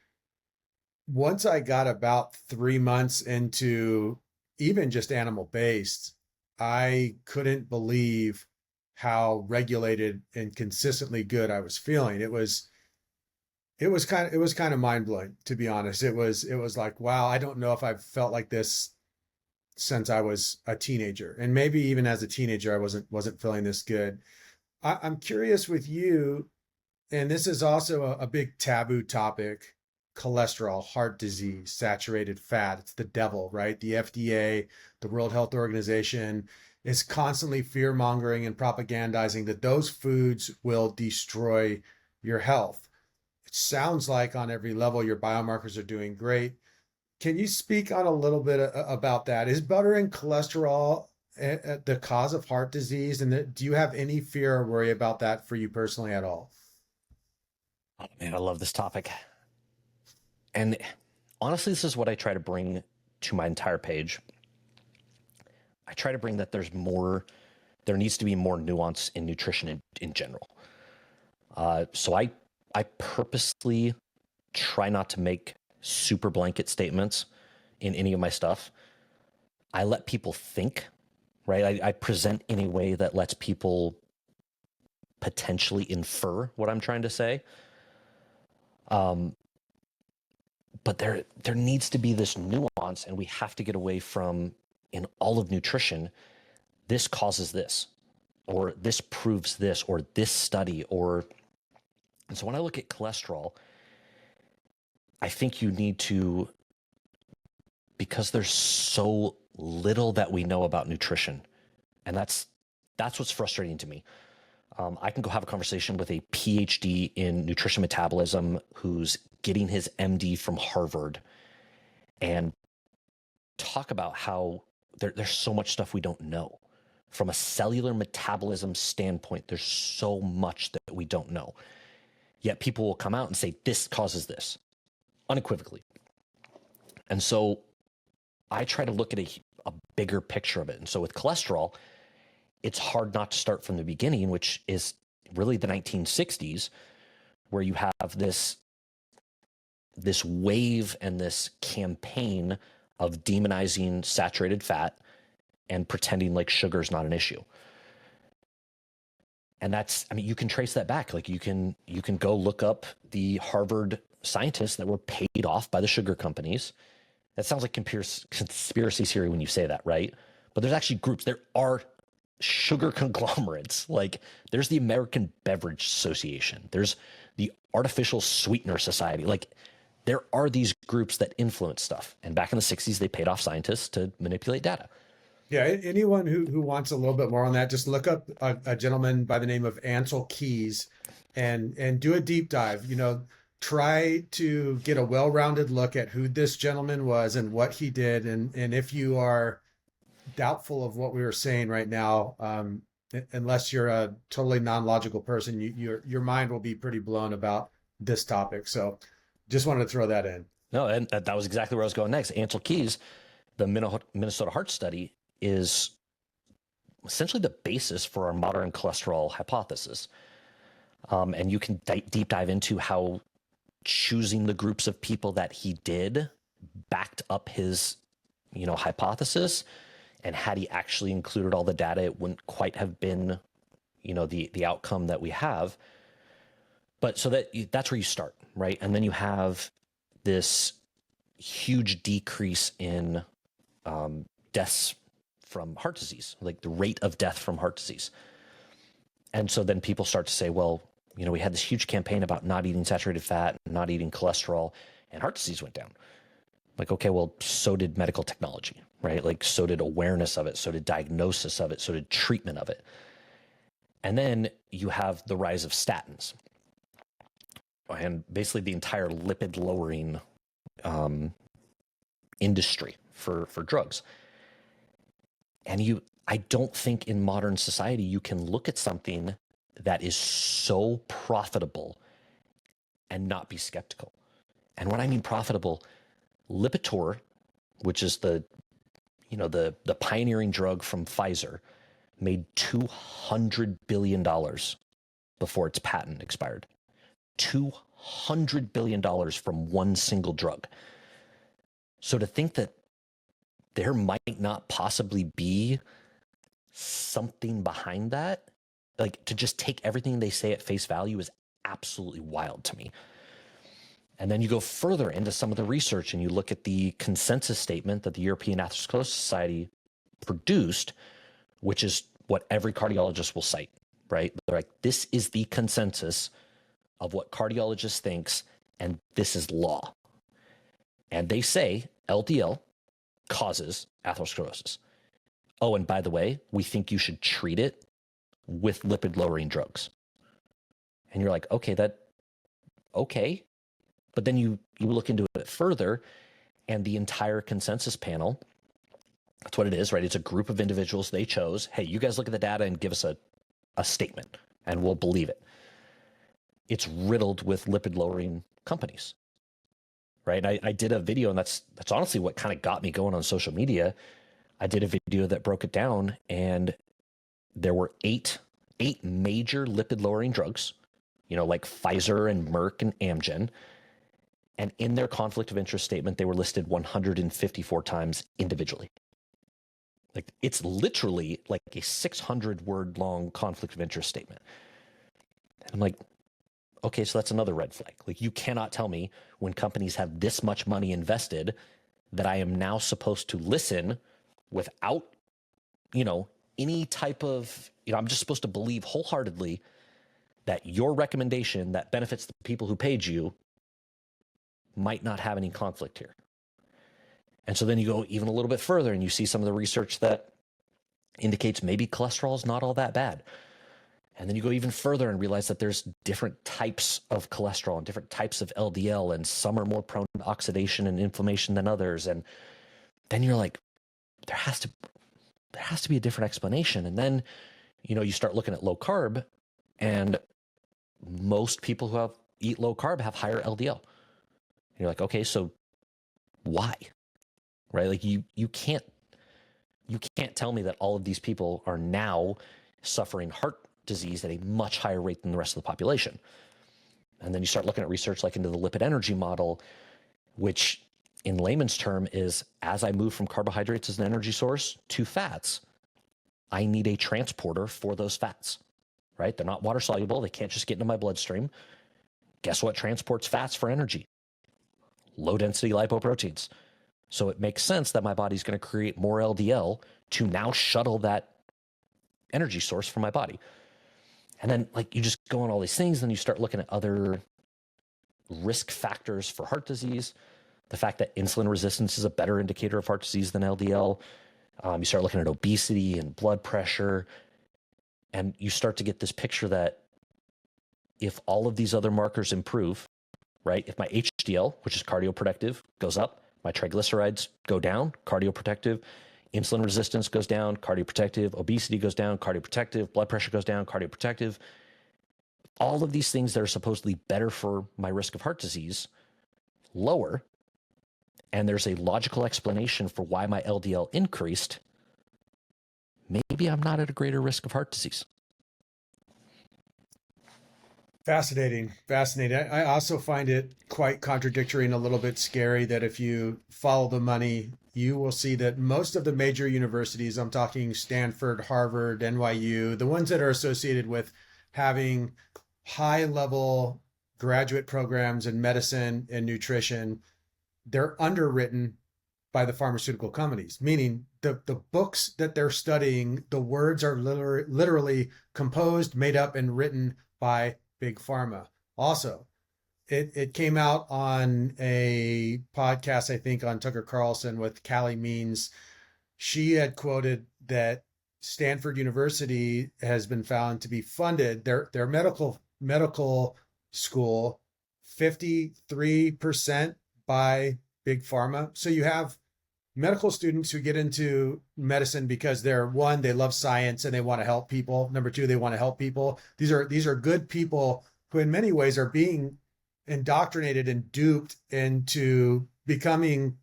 once I got about 3 months into even just animal based, I couldn't believe how regulated and consistently good I was feeling. It was kind of mind blowing, to be honest. It was like, wow, I don't know if I've felt like this since I was a teenager. And maybe even as a teenager, I wasn't feeling this good. I'm curious with you, and this is also a big taboo topic: cholesterol, heart disease, saturated fat. It's the devil, right? The FDA, the World Health Organization, is constantly fear mongering and propagandizing that those foods will destroy your health. It sounds like on every level your biomarkers are doing great. Can you speak on a little bit about that? Is butter and cholesterol the cause of heart disease? And do you have any fear or worry about that for you personally at all? Oh, man, I love this topic. And honestly, this is what I try to bring to my entire page. I try to bring that there needs to be more nuance in nutrition in general. So I purposely try not to make super blanket statements in any of my stuff. I let people think, right? I present in a way that lets people potentially infer what I'm trying to say. But there needs to be this nuance, and we have to get away from, in all of nutrition, this causes this, or this proves this, or this study, and so when I look at cholesterol, I think you need to, because there's so little that we know about nutrition, and that's what's frustrating to me. I can go have a conversation with a PhD in nutrition metabolism who's getting his MD from Harvard and talk about how there's so much stuff we don't know. From a cellular metabolism standpoint, there's so much that we don't know. Yet people will come out and say, this causes this, unequivocally. And so I try to look at a bigger picture of it. And so with cholesterol, it's hard not to start from the beginning, which is really the 1960s, where you have this wave and this campaign of demonizing saturated fat and pretending like sugar is not an issue. And you can trace that back. Like you can go look up the Harvard scientists that were paid off by the sugar companies. That sounds like conspiracy theory when you say that, right? But there's actually groups. There are sugar conglomerates. Like there's the American Beverage Association. There's the Artificial Sweetener Society. Like there are these groups that influence stuff. And back in the 60s, they paid off scientists to manipulate data. Yeah, anyone who wants a little bit more on that, just look up a gentleman by the name of Ansel Keys and do a deep dive. Try to get a well-rounded look at who this gentleman was and what he did. And if you are doubtful of what we were saying right now, unless you're a totally non-logical person, your mind will be pretty blown about this topic. So just wanted to throw that in. No, and that was exactly where I was going next. Ansel Keys, the Minnesota Heart Study, is essentially the basis for our modern cholesterol hypothesis. And you can deep dive into how choosing the groups of people that he did backed up his, hypothesis. And had he actually included all the data, it wouldn't quite have been, the outcome that we have. But so that's where you start, right? And then you have this huge decrease in deaths from heart disease, like the rate of death from heart disease. And so then people start to say, well, we had this huge campaign about not eating saturated fat, not eating cholesterol, and heart disease went down. Like, okay, well, so did medical technology, right? Like, so did awareness of it, so did diagnosis of it, so did treatment of it. And then you have the rise of statins and basically the entire lipid lowering industry for drugs. And I don't think in modern society you can look at something that is so profitable and not be skeptical. And when I mean profitable, Lipitor, which is the pioneering drug from Pfizer, made $200 billion before its patent expired. $200 billion from one single drug. So to think that there might not possibly be something behind that, like to just take everything they say at face value, is absolutely wild to me. And then you go further into some of the research and you look at the consensus statement that the European Atherosclerosis Society produced, which is what every cardiologist will cite, right? They're like, this is the consensus of what cardiologists thinks, and this is law. And they say LDL causes atherosclerosis. Oh, and by the way, we think you should treat it with lipid-lowering drugs. And you're like, okay. But then you look into it further, and the entire consensus panel, that's what it is, right? It's a group of individuals they chose. Hey, you guys look at the data and give us a statement, and we'll believe it. It's riddled with lipid-lowering companies, right? I did a video, and that's honestly what kind of got me going on social media. I did a video that broke it down, and there were eight major lipid-lowering drugs, like Pfizer and Merck and Amgen. And in their conflict of interest statement, they were listed 154 times individually. Like, it's literally like a 600-word long conflict of interest statement. And I'm like, okay, so that's another red flag. Like, you cannot tell me when companies have this much money invested that I am now supposed to listen without, any type of, I'm just supposed to believe wholeheartedly that your recommendation that benefits the people who paid you might not have any conflict here. And so then you go even a little bit further and you see some of the research that indicates maybe cholesterol is not all that bad. And then you go even further and realize that there's different types of cholesterol and different types of LDL, and some are more prone to oxidation and inflammation than others. And then you're like, there has to be a different explanation. And then, you start looking at low carb, and most people who eat low carb have higher LDL. And you're like, okay, so why? Right? Like, you can't tell me that all of these people are now suffering heart disease at a much higher rate than the rest of the population. And then you start looking at research like into the lipid energy model, which in layman's term is, as I move from carbohydrates as an energy source to fats, I need a transporter for those fats, right? They're not water soluble. They can't just get into my bloodstream. Guess what transports fats for energy? Low density lipoproteins. So it makes sense that my body's going to create more LDL to now shuttle that energy source from my body. And then, like, you just go on all these things, and you start looking at other risk factors for heart disease. The fact that insulin resistance is a better indicator of heart disease than LDL. You start looking at obesity and blood pressure, and you start to get this picture that if all of these other markers improve, right? If my HDL, which is cardioprotective, goes up, my triglycerides go down, cardioprotective, insulin resistance goes down, cardioprotective, obesity goes down, cardioprotective, blood pressure goes down, cardioprotective. All of these things that are supposedly better for my risk of heart disease, lower. And there's a logical explanation for why my LDL increased. Maybe I'm not at a greater risk of heart disease. Fascinating. I also find it quite contradictory and a little bit scary that if you follow the money, you will see that most of the major universities, I'm talking Stanford, Harvard, NYU, the ones that are associated with having high-level graduate programs in medicine and nutrition, they're underwritten by the pharmaceutical companies, meaning the books that they're studying, the words are literally composed, made up, and written by Big Pharma. Also, it came out on a podcast, I think, on Tucker Carlson with Callie Means. She had quoted that Stanford University has been found to be funded, their medical school, 53% by Big Pharma. So you have medical students who get into medicine because they're, one, they love science and they want to help people. Number two, they want to help people. These are good people who in many ways are being indoctrinated and duped into becoming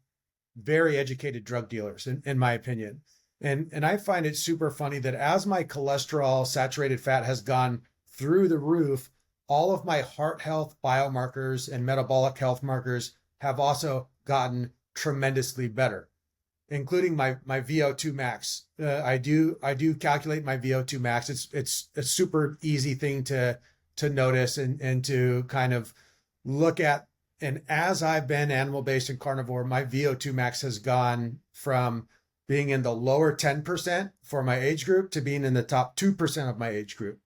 very educated drug dealers, in my opinion. And I find it super funny that as my cholesterol saturated fat has gone through the roof, all of my heart health biomarkers and metabolic health markers have also gotten tremendously better, including my VO2 max. I do calculate my VO2 max. It's a super easy thing to notice and to kind of look at. And as I've been animal-based and carnivore, my VO2 max has gone from being in the lower 10% for my age group to being in the top 2% of my age group.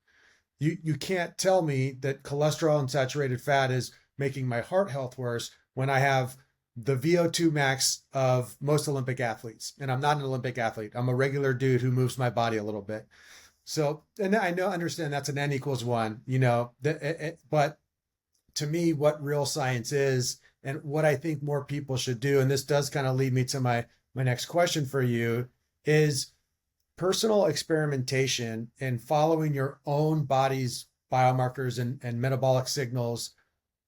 You can't tell me that cholesterol and saturated fat is making my heart health worse when I have the VO2 max of most Olympic athletes. And I'm not an Olympic athlete. I'm a regular dude who moves my body a little bit. So, and I understand that's an N equals one, but to me, what real science is and what I think more people should do, and this does kind of lead me to my next question for you, is personal experimentation and following your own body's biomarkers and metabolic signals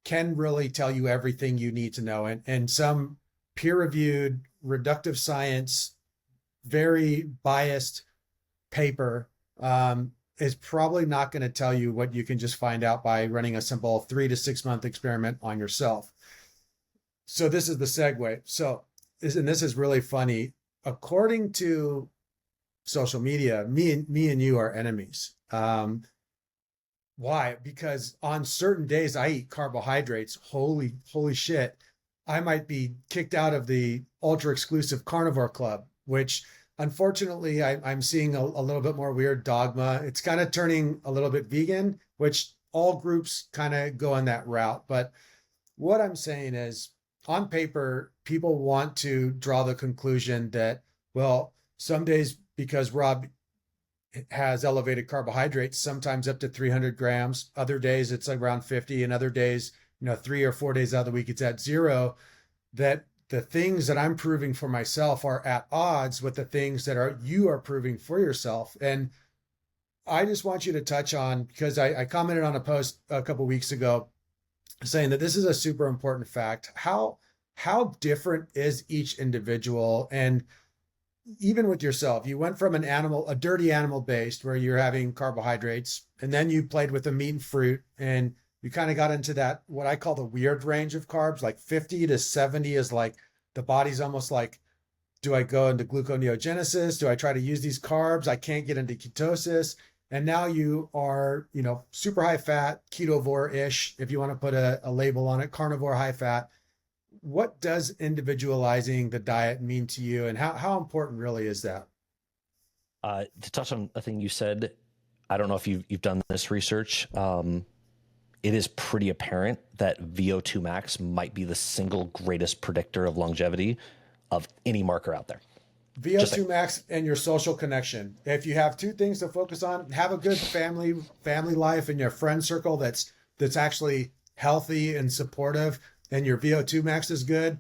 can really tell you everything you need to know. And some peer-reviewed, reductive science, very biased paper is probably not going to tell you what you can just find out by running a simple 3 to 6 month experiment on yourself. So this is the segue. So, this is really funny. According to social media, me and you are enemies. Why? Because on certain days I eat carbohydrates. Holy shit. I might be kicked out of the ultra exclusive carnivore club, which unfortunately I'm seeing a little bit more weird dogma. It's kind of turning a little bit vegan, which all groups kind of go on that route. But what I'm saying is, on paper, people want to draw the conclusion that, well, some days because Rob has elevated carbohydrates, sometimes up to 300 grams. Other days it's around 50, and other days, 3 or 4 days out of the week, it's at 0, that the things that I'm proving for myself are at odds with the things that you are proving for yourself. And I just want you to touch on, because I commented on a post a couple of weeks ago saying that this is a super important fact. How different is each individual? And even with yourself, you went from a dirty animal based where you're having carbohydrates, and then you played with the meat and fruit, and you kind of got into that, what I call the weird range of carbs, like 50 to 70 is like the body's almost like, do I go into gluconeogenesis? Do I try to use these carbs? I can't get into ketosis. And now you are, super high fat, ketovore-ish, if you want to put a label on it, carnivore high fat. What does individualizing the diet mean to you, and how important really is that? To touch on a thing you said, I don't know if you've done this research. It is pretty apparent that VO2 max might be the single greatest predictor of longevity of any marker out there. VO2 max and your social connection. If you have two things to focus on, have a good family life and your friend circle that's actually healthy and supportive, and your VO2 max is good,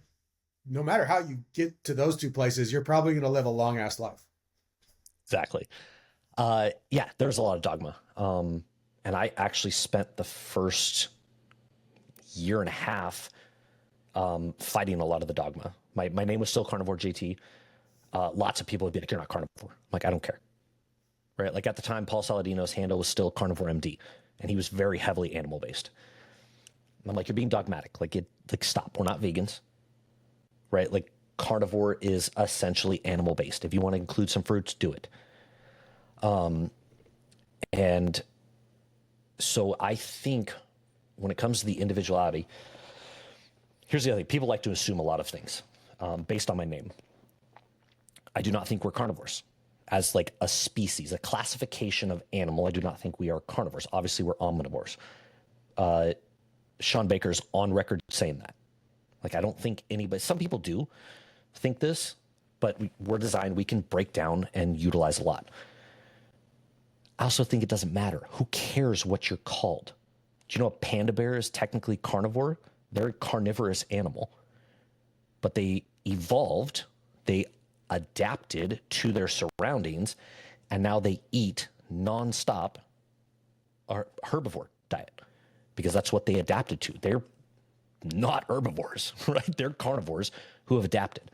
no matter how you get to those two places, you're probably going to live a long ass life. Exactly. Yeah, there's a lot of dogma. And I actually spent the first year and a half fighting a lot of the dogma. My name was still Carnivore JT. Lots of people would be like, "You're not carnivore." I'm like, I don't care. Right? Like at the time, Paul Saladino's handle was still Carnivore MD, and he was very heavily animal based. I'm like, you're being dogmatic. Like stop. We're not vegans. Right? Like carnivore is essentially animal based. If you want to include some fruits, do it. And so I think when it comes to the individuality, here's the other thing. People like to assume a lot of things based on my name. I do not think we're carnivores. As like a species, a classification of animal, I do not think we are carnivores. Obviously, we're omnivores. Sean Baker's on record saying that. Like, I don't think anybody, some people do think this, but we're designed, we can break down and utilize a lot. I also think it doesn't matter. Who cares what you're called? Do you know a panda bear is technically carnivore? They're a carnivorous animal. But they evolved, they adapted to their surroundings, and now they eat nonstop a herbivore diet because that's what they adapted to. They're not herbivores, right? They're carnivores who have adapted.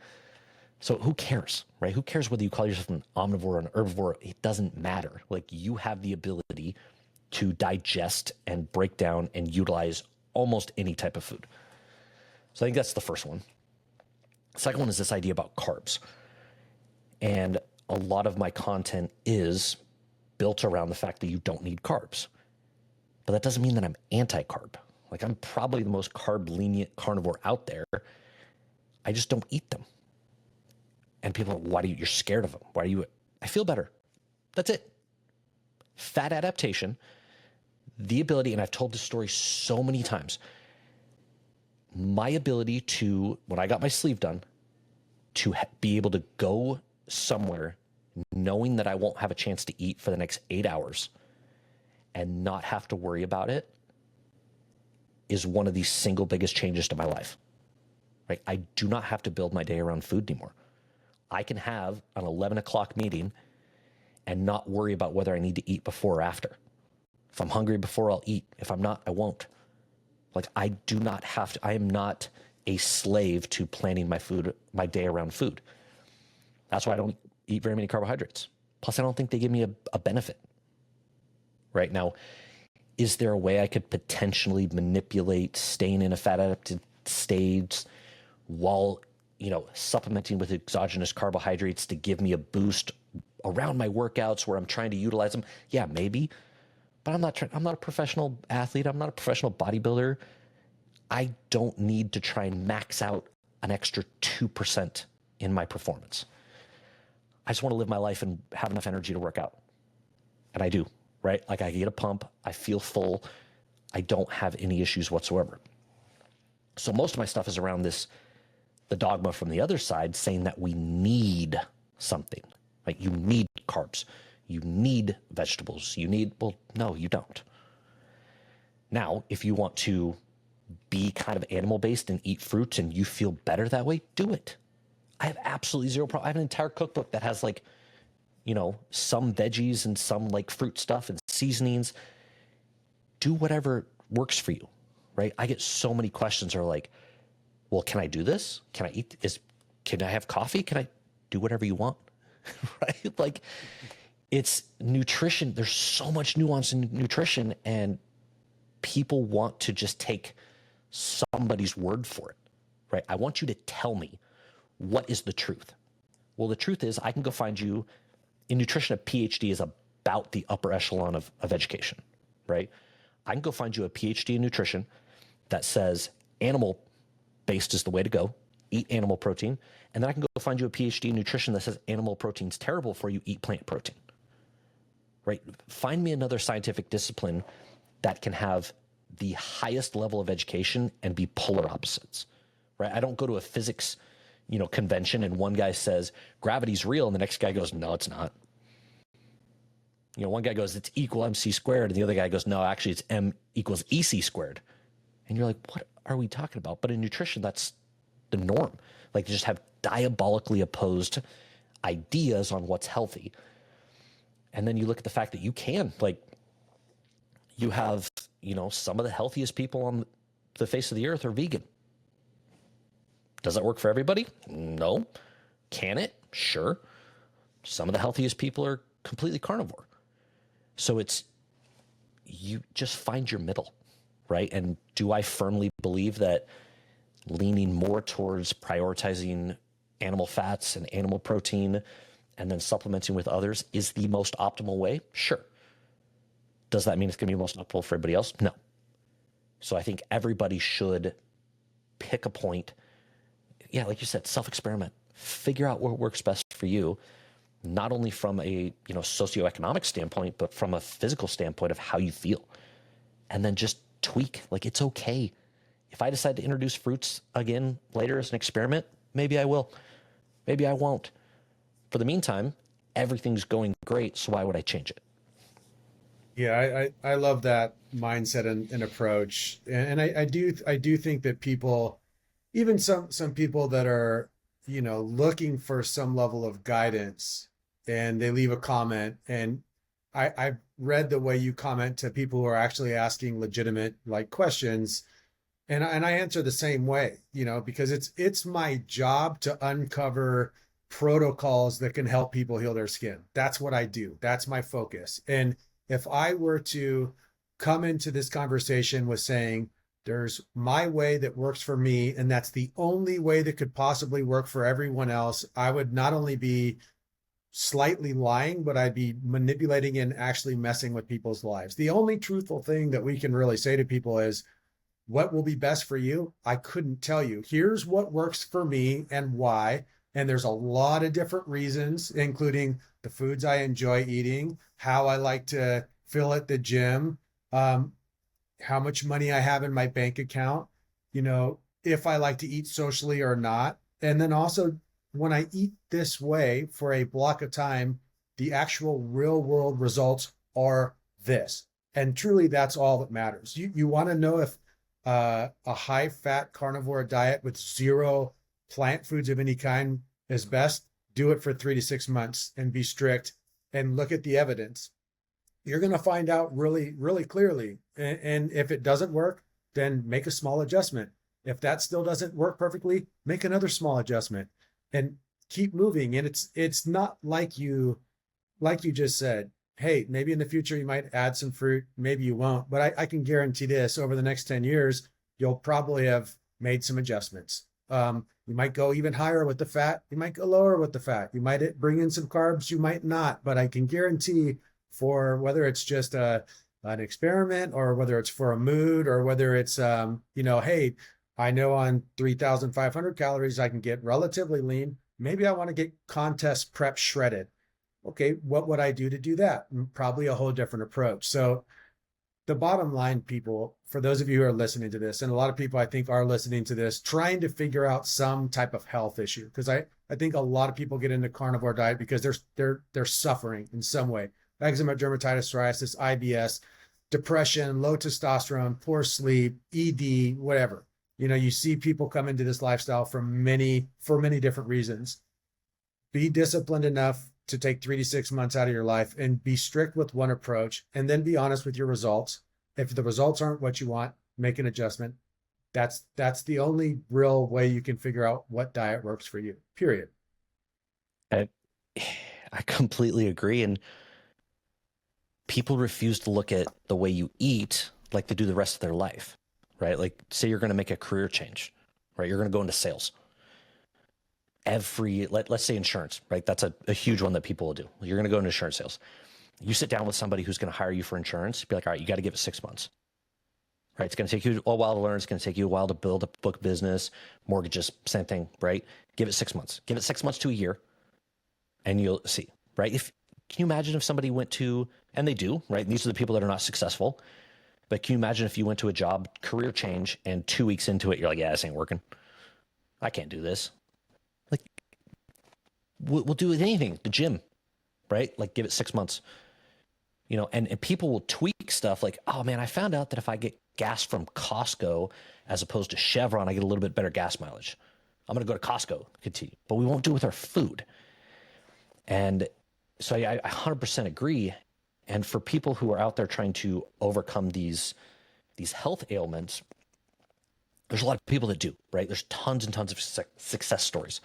So who cares, right? Who cares whether you call yourself an omnivore or an herbivore? It doesn't matter. Like, you have the ability to digest and break down and utilize almost any type of food. So I think that's the first one. Second one is this idea about carbs. And a lot of my content is built around the fact that you don't need carbs. But that doesn't mean that I'm anti-carb. Like, I'm probably the most carb-lenient carnivore out there. I just don't eat them. And people are, why do you're scared of them? Why do you? I feel better. That's it. Fat adaptation, the ability, and I've told this story so many times, my ability to, when I got my sleeve done, to be able to go somewhere knowing that I won't have a chance to eat for the next 8 hours and not have to worry about it is one of the single biggest changes to my life. Right? I do not have to build my day around food anymore. I can have an 11 o'clock meeting and not worry about whether I need to eat before or after. If I'm hungry before, I'll eat. If I'm not, I won't. Like, I do not have to, I am not a slave to planning my food, my day around food. That's why I don't eat very many carbohydrates. Plus, I don't think they give me a benefit. Right now, is there a way I could potentially manipulate staying in a fat adapted stage while, supplementing with exogenous carbohydrates to give me a boost around my workouts where I'm trying to utilize them? Yeah, maybe. But I'm not a professional athlete. I'm not a professional bodybuilder. I don't need to try and max out an extra 2% in my performance. I just want to live my life and have enough energy to work out. And I do, right? Like, I get a pump. I feel full. I don't have any issues whatsoever. So most of my stuff is around the dogma from the other side saying that we need something. Like, you need carbs. You need vegetables. Well, no, you don't. Now, if you want to be kind of animal-based and eat fruits and you feel better that way, do it. I have absolutely zero problem. I have an entire cookbook that has some veggies and some fruit stuff and seasonings. Do whatever works for you, right? I get so many questions are like, well, can I do this? Can I eat this? Can I have coffee? Can I do whatever you want? Right? Like, it's nutrition. There's so much nuance in nutrition, and people want to just take somebody's word for it, right? I want you to tell me what is the truth. Well, the truth is I can go find you in nutrition. A PhD is about the upper echelon of education, right? I can go find you a PhD in nutrition that says animal based is the way to go. Eat animal protein. And then I can go find you a PhD in nutrition that says animal protein's terrible for you. Eat plant protein. Right? Find me another scientific discipline that can have the highest level of education and be polar opposites. Right? I don't go to a physics, convention and one guy says gravity's real and the next guy goes, no, it's not. One guy goes, it's equal MC squared, and the other guy goes, no, actually it's M equals EC squared. And you're like, what are we talking about? But in nutrition, that's the norm. Like, you just have diabolically opposed ideas on what's healthy. And then you look at the fact that you have, some of the healthiest people on the face of the earth are vegan. Does that work for everybody? No. Can it? Sure. Some of the healthiest people are completely carnivore. So you just find your middle, right? And do I firmly believe that leaning more towards prioritizing animal fats and animal protein and then supplementing with others is the most optimal way? Sure. Does that mean it's going to be most optimal for everybody else? No. So I think everybody should pick a point. Yeah, like you said, self-experiment. Figure out what works best for you, not only from a socioeconomic standpoint, but from a physical standpoint of how you feel. And then just tweak. Like, it's okay. If I decide to introduce fruits again later as an experiment, maybe I will. Maybe I won't. For the meantime, everything's going great, so why would I change it? Yeah, I love that mindset and approach. And I do think that people, even some people that are, looking for some level of guidance, and they leave a comment, and I've read the way you comment to people who are actually asking legitimate questions. And I answer the same way, because it's my job to uncover protocols that can help people heal their skin. That's what I do. That's my focus. And if I were to come into this conversation with saying, there's my way that works for me, and that's the only way that could possibly work for everyone else, I would not only be slightly lying, but I'd be manipulating and actually messing with people's lives. The only truthful thing that we can really say to people is, what will be best for you? I couldn't tell you. Here's what works for me and why. And there's a lot of different reasons, including the foods I enjoy eating, how I like to feel at the gym, how much money I have in my bank account, if I like to eat socially or not. And then also, when I eat this way for a block of time, the actual real world results are this. And truly, that's all that matters. You want to know if a high fat carnivore diet with zero plant foods of any kind is best? Do it for 3 to 6 months and be strict and look at the evidence. You're going to find out really, really clearly. And if it doesn't work, then make a small adjustment. If that still doesn't work perfectly, make another small adjustment and keep moving. And it's not like you just said, hey, maybe in the future you might add some fruit, maybe you won't. But I can guarantee this, over the next 10 years, you'll probably have made some adjustments. You might go even higher with the fat. You might go lower with the fat. You might bring in some carbs. You might not. But I can guarantee, for whether it's just an experiment or whether it's for a mood or whether it's, hey, I know on 3,500 calories, I can get relatively lean. Maybe I want to get contest prep shredded. Okay, what would I do to do that? Probably a whole different approach. So the bottom line, people, for those of you who are listening to this, and a lot of people I think are listening to this, trying to figure out some type of health issue, because I think a lot of people get into carnivore diet because they're suffering in some way. Eczema, dermatitis, psoriasis, IBS, depression, low testosterone, poor sleep, ED, whatever. You see people come into this lifestyle for many different reasons. Be disciplined enough to take 3 to 6 months out of your life and be strict with one approach, and then be honest with your results. If the results aren't what you want, make an adjustment. That's the only real way you can figure out what diet works for you, period. I completely agree. And people refuse to look at the way you eat like they do the rest of their life, right? Like, say you're going to make a career change, right? You're going to go into sales. Let's say insurance, right? That's a huge one that people will do. You're going to go into insurance sales. You sit down with somebody who's going to hire you for insurance, be like, all right, you got to give it 6 months, right? It's going to take you a while to learn. It's going to take you a while to build a book business, mortgages, same thing, right? Give it 6 months. Give it 6 months to a year, and you'll see, right? Can you imagine if somebody went to, and they do, right? These are the people that are not successful. But can you imagine if you went to a job, career change, and 2 weeks into it, you're like, yeah, this ain't working. I can't do this. Like, we'll do anything, the gym, right? Like, give it 6 months. And people will tweak stuff like, oh man, I found out that if I get gas from Costco as opposed to Chevron, I get a little bit better gas mileage. I'm going to go to Costco, continue. But we won't do it with our food. And so I 100% agree. And for people who are out there trying to overcome these health ailments, there's a lot of people that do, right? There's tons and tons of success stories.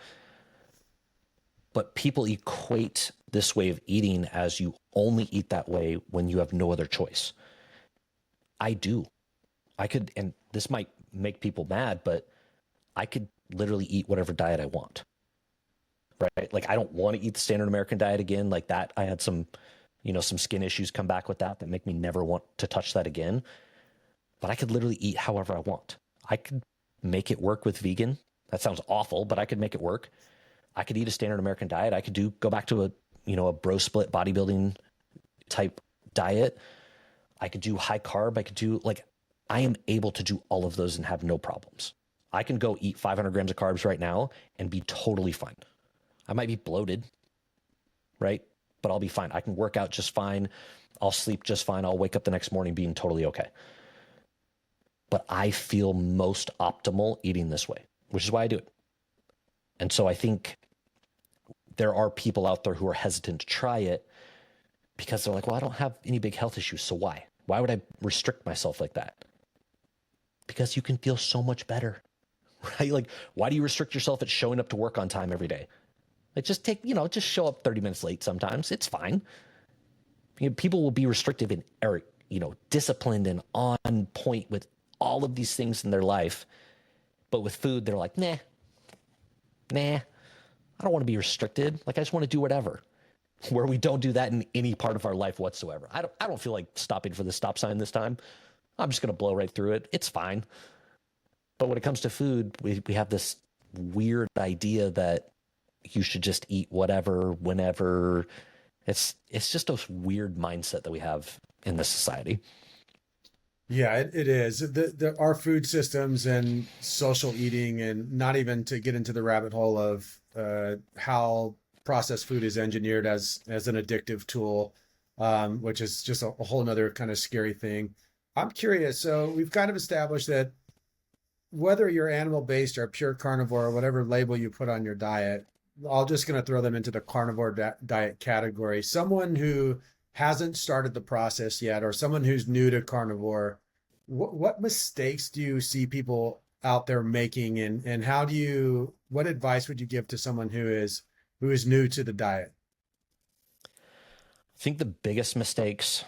But people equate this way of eating as you only eat that way when you have no other choice. I do. I could, and this might make people mad, but I could literally eat whatever diet I want, right? Like, I don't want to eat the standard American diet again. Like that, I had some skin issues come back with that make me never want to touch that again. But I could literally eat however I want. I could make it work with vegan. That sounds awful, but I could make it work. I could eat a standard American diet. I could go back to a bro split bodybuilding type diet. I could do high carb. I am able to do all of those and have no problems. I can go eat 500 grams of carbs right now and be totally fine. I might be bloated, right? But I'll be fine. I can work out just fine. I'll sleep just fine. I'll wake up the next morning being totally okay. But I feel most optimal eating this way, which is why I do it. And so I think there are people out there who are hesitant to try it because they're like, well, I don't have any big health issues, so why? Why would I restrict myself like that? Because you can feel so much better, right? Like, why do you restrict yourself at showing up to work on time every day? Like just just show up 30 minutes late sometimes. It's fine. People will be restrictive and are, disciplined and on point with all of these things in their life. But with food, they're like, nah, I don't want to be restricted. Like, I just want to do whatever. Where we don't do that in any part of our life whatsoever. I don't feel like stopping for the stop sign this time. I'm just going to blow right through it. It's fine. But when it comes to food, we have this weird idea that you should just eat whatever, whenever. It's just a weird mindset that we have in this society. Yeah, it is. Our food systems and social eating, and not even to get into the rabbit hole of how processed food is engineered as an addictive tool, which is just a whole nother kind of scary thing. I'm curious. So we've kind of established that whether you're animal-based or pure carnivore, or whatever label you put on your diet, I'm just going to throw them into the carnivore diet category. Someone who hasn't started the process yet, or someone who's new to carnivore, what mistakes do you see people out there making, and what advice would you give to someone who is new to the diet? I think the biggest mistakes,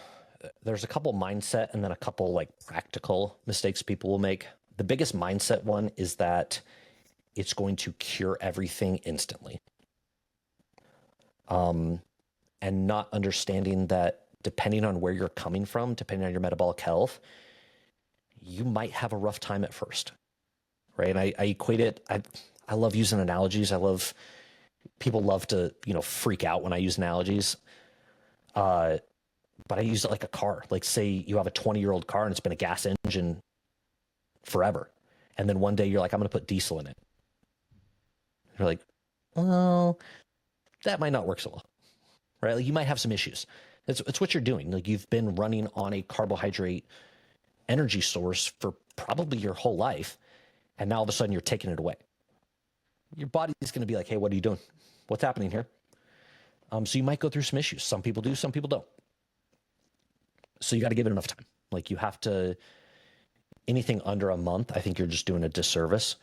there's a couple mindset and then a couple like practical mistakes people will make. The biggest mindset one is that it's going to cure everything instantly. And not understanding that depending on where you're coming from, depending on your metabolic health, you might have a rough time at first, right? And I equate it, I love using analogies. People love to, freak out when I use analogies. But I use it like a car. Like, say you have a 20-year-old car and it's been a gas engine forever. And then one day you're like, I'm going to put diesel in it. You're like, well, that might not work so well, right? Like, you might have some issues. It's what you're doing. Like, you've been running on a carbohydrate energy source for probably your whole life. And now all of a sudden you're taking it away. Your body is going to be like, hey, what are you doing? What's happening here? So you might go through some issues. Some people do, some people don't. So you got to give it enough time. Like, you have to, anything under a month, I think you're just doing a disservice.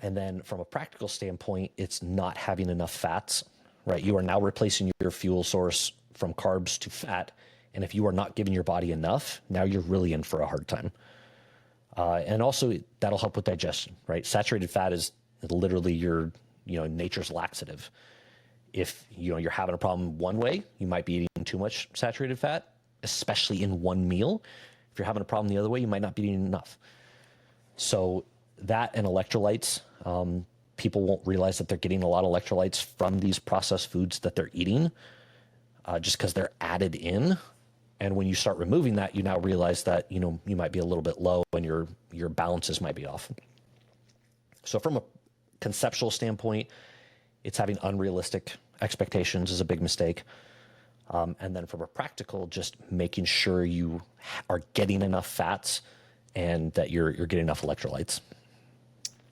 And then from a practical standpoint, it's not having enough fats, right? You are now replacing your fuel source from carbs to fat. And if you are not giving your body enough, now you're really in for a hard time. And also that'll help with digestion, right? Saturated fat is literally your, nature's laxative. If, you're having a problem one way, you might be eating too much saturated fat, especially in one meal. If you're having a problem the other way, you might not be eating enough. So that and electrolytes, people won't realize that they're getting a lot of electrolytes from these processed foods that they're eating, just because they're added in. And when you start removing that, you now realize that, you might be a little bit low and your balances might be off. So from a conceptual standpoint, it's having unrealistic expectations is a big mistake. And then from a practical, just making sure you are getting enough fats and that you're getting enough electrolytes.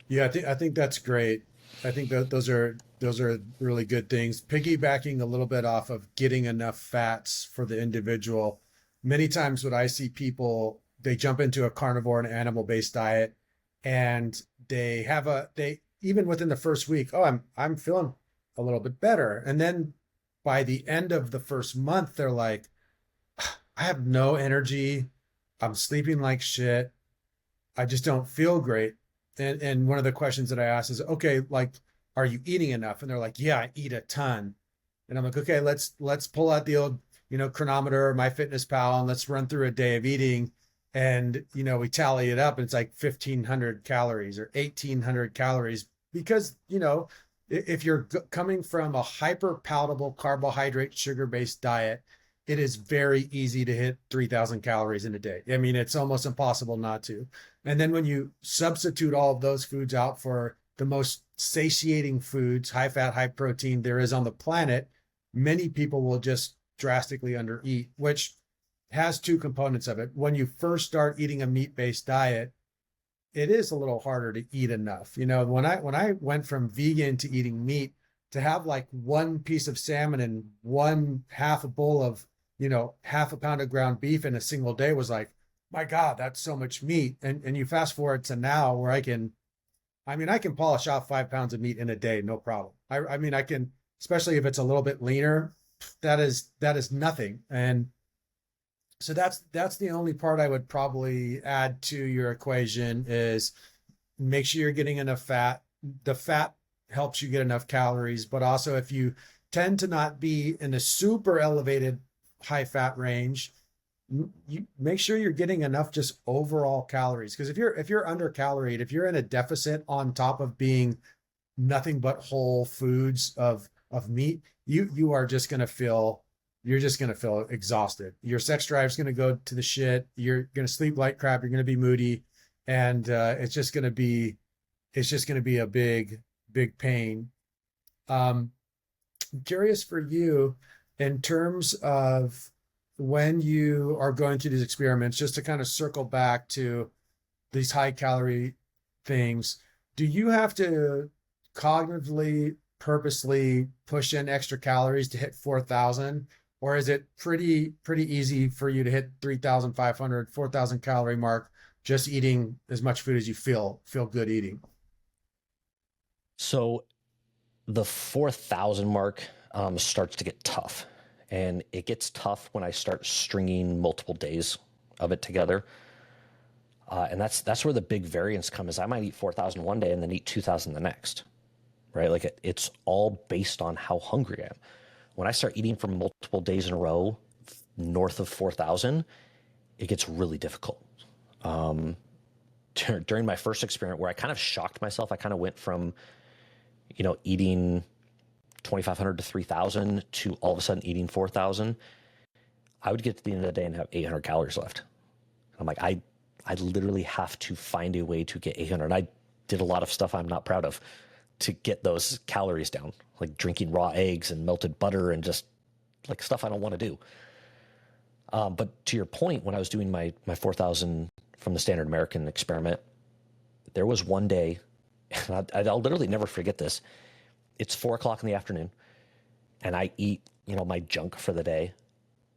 Yeah, I think that's great. I think that those are really good things. Piggybacking a little bit off of getting enough fats for the individual. Many times what I see people, they jump into a carnivore and animal-based diet, and they even within the first week, oh, I'm feeling a little bit better. And then by the end of the first month, they're like, I have no energy. I'm sleeping like shit. I just don't feel great. And one of the questions that I ask is, okay, like, are you eating enough? And they're like, yeah, I eat a ton. And I'm like, okay, let's pull out the old, chronometer or MyFitnessPal, and let's run through a day of eating. And, we tally it up and it's like 1,500 calories or 1,800 calories because, if you're coming from a hyper palatable carbohydrate, sugar-based diet, it is very easy to hit 3,000 calories in a day. I mean, it's almost impossible not to. And then when you substitute all of those foods out for the most satiating foods, high fat, high protein there is on the planet, many people will just drastically undereat, which has two components of it. When you first start eating a meat-based diet, it is a little harder to eat enough. When I went from vegan to eating meat, to have like one piece of salmon and one half a bowl of, half a pound of ground beef in a single day was like, my God, that's so much meat. And you fast forward to now where I can I mean, I can polish off 5 pounds of meat in a day, no problem. I mean, I can, especially if it's a little bit leaner, that is nothing. And so that's the only part I would probably add to your equation is make sure you're getting enough fat. The fat helps you get enough calories, but also if you tend to not be in a super elevated high fat range, you make sure you're getting enough just overall calories. Because if you're under caloried, if you're in a deficit on top of being nothing but whole foods of meat, you are just gonna feel you're just gonna feel exhausted. Your sex drive's gonna go to the shit. You're gonna sleep like crap. You're gonna be moody, and it's just gonna be a big pain. I'm curious for you in terms of when you are going through these experiments, just to kind of circle back to these high calorie things, do you have to cognitively, purposely push in extra calories to hit 4,000? Or is it pretty easy for you to hit 3,500, 4,000 calorie mark, just eating as much food as you feel good eating? So the 4,000 mark starts to get tough. And it gets tough when I start stringing multiple days of it together. And that's where the big variance comes. I might eat 4,000 one day and then eat 2,000 the next, right? Like it's all based on how hungry I am. When I start eating for multiple days in a row, north of 4,000, it gets really difficult. During my first experiment where I kind of shocked myself, I kind of went from, eating 2,500 to 3,000 to all of a sudden eating 4,000. I would get to the end of the day and have 800 calories left. I'm like, I literally have to find a way to get 800. I did a lot of stuff I'm not proud of to get those calories down, like drinking raw eggs and melted butter and just like stuff I don't want to do. But to your point, when I was doing my 4,000 from the standard American experiment, there was one day, and I'll literally never forget this. It's 4 o'clock in the afternoon and I eat, my junk for the day.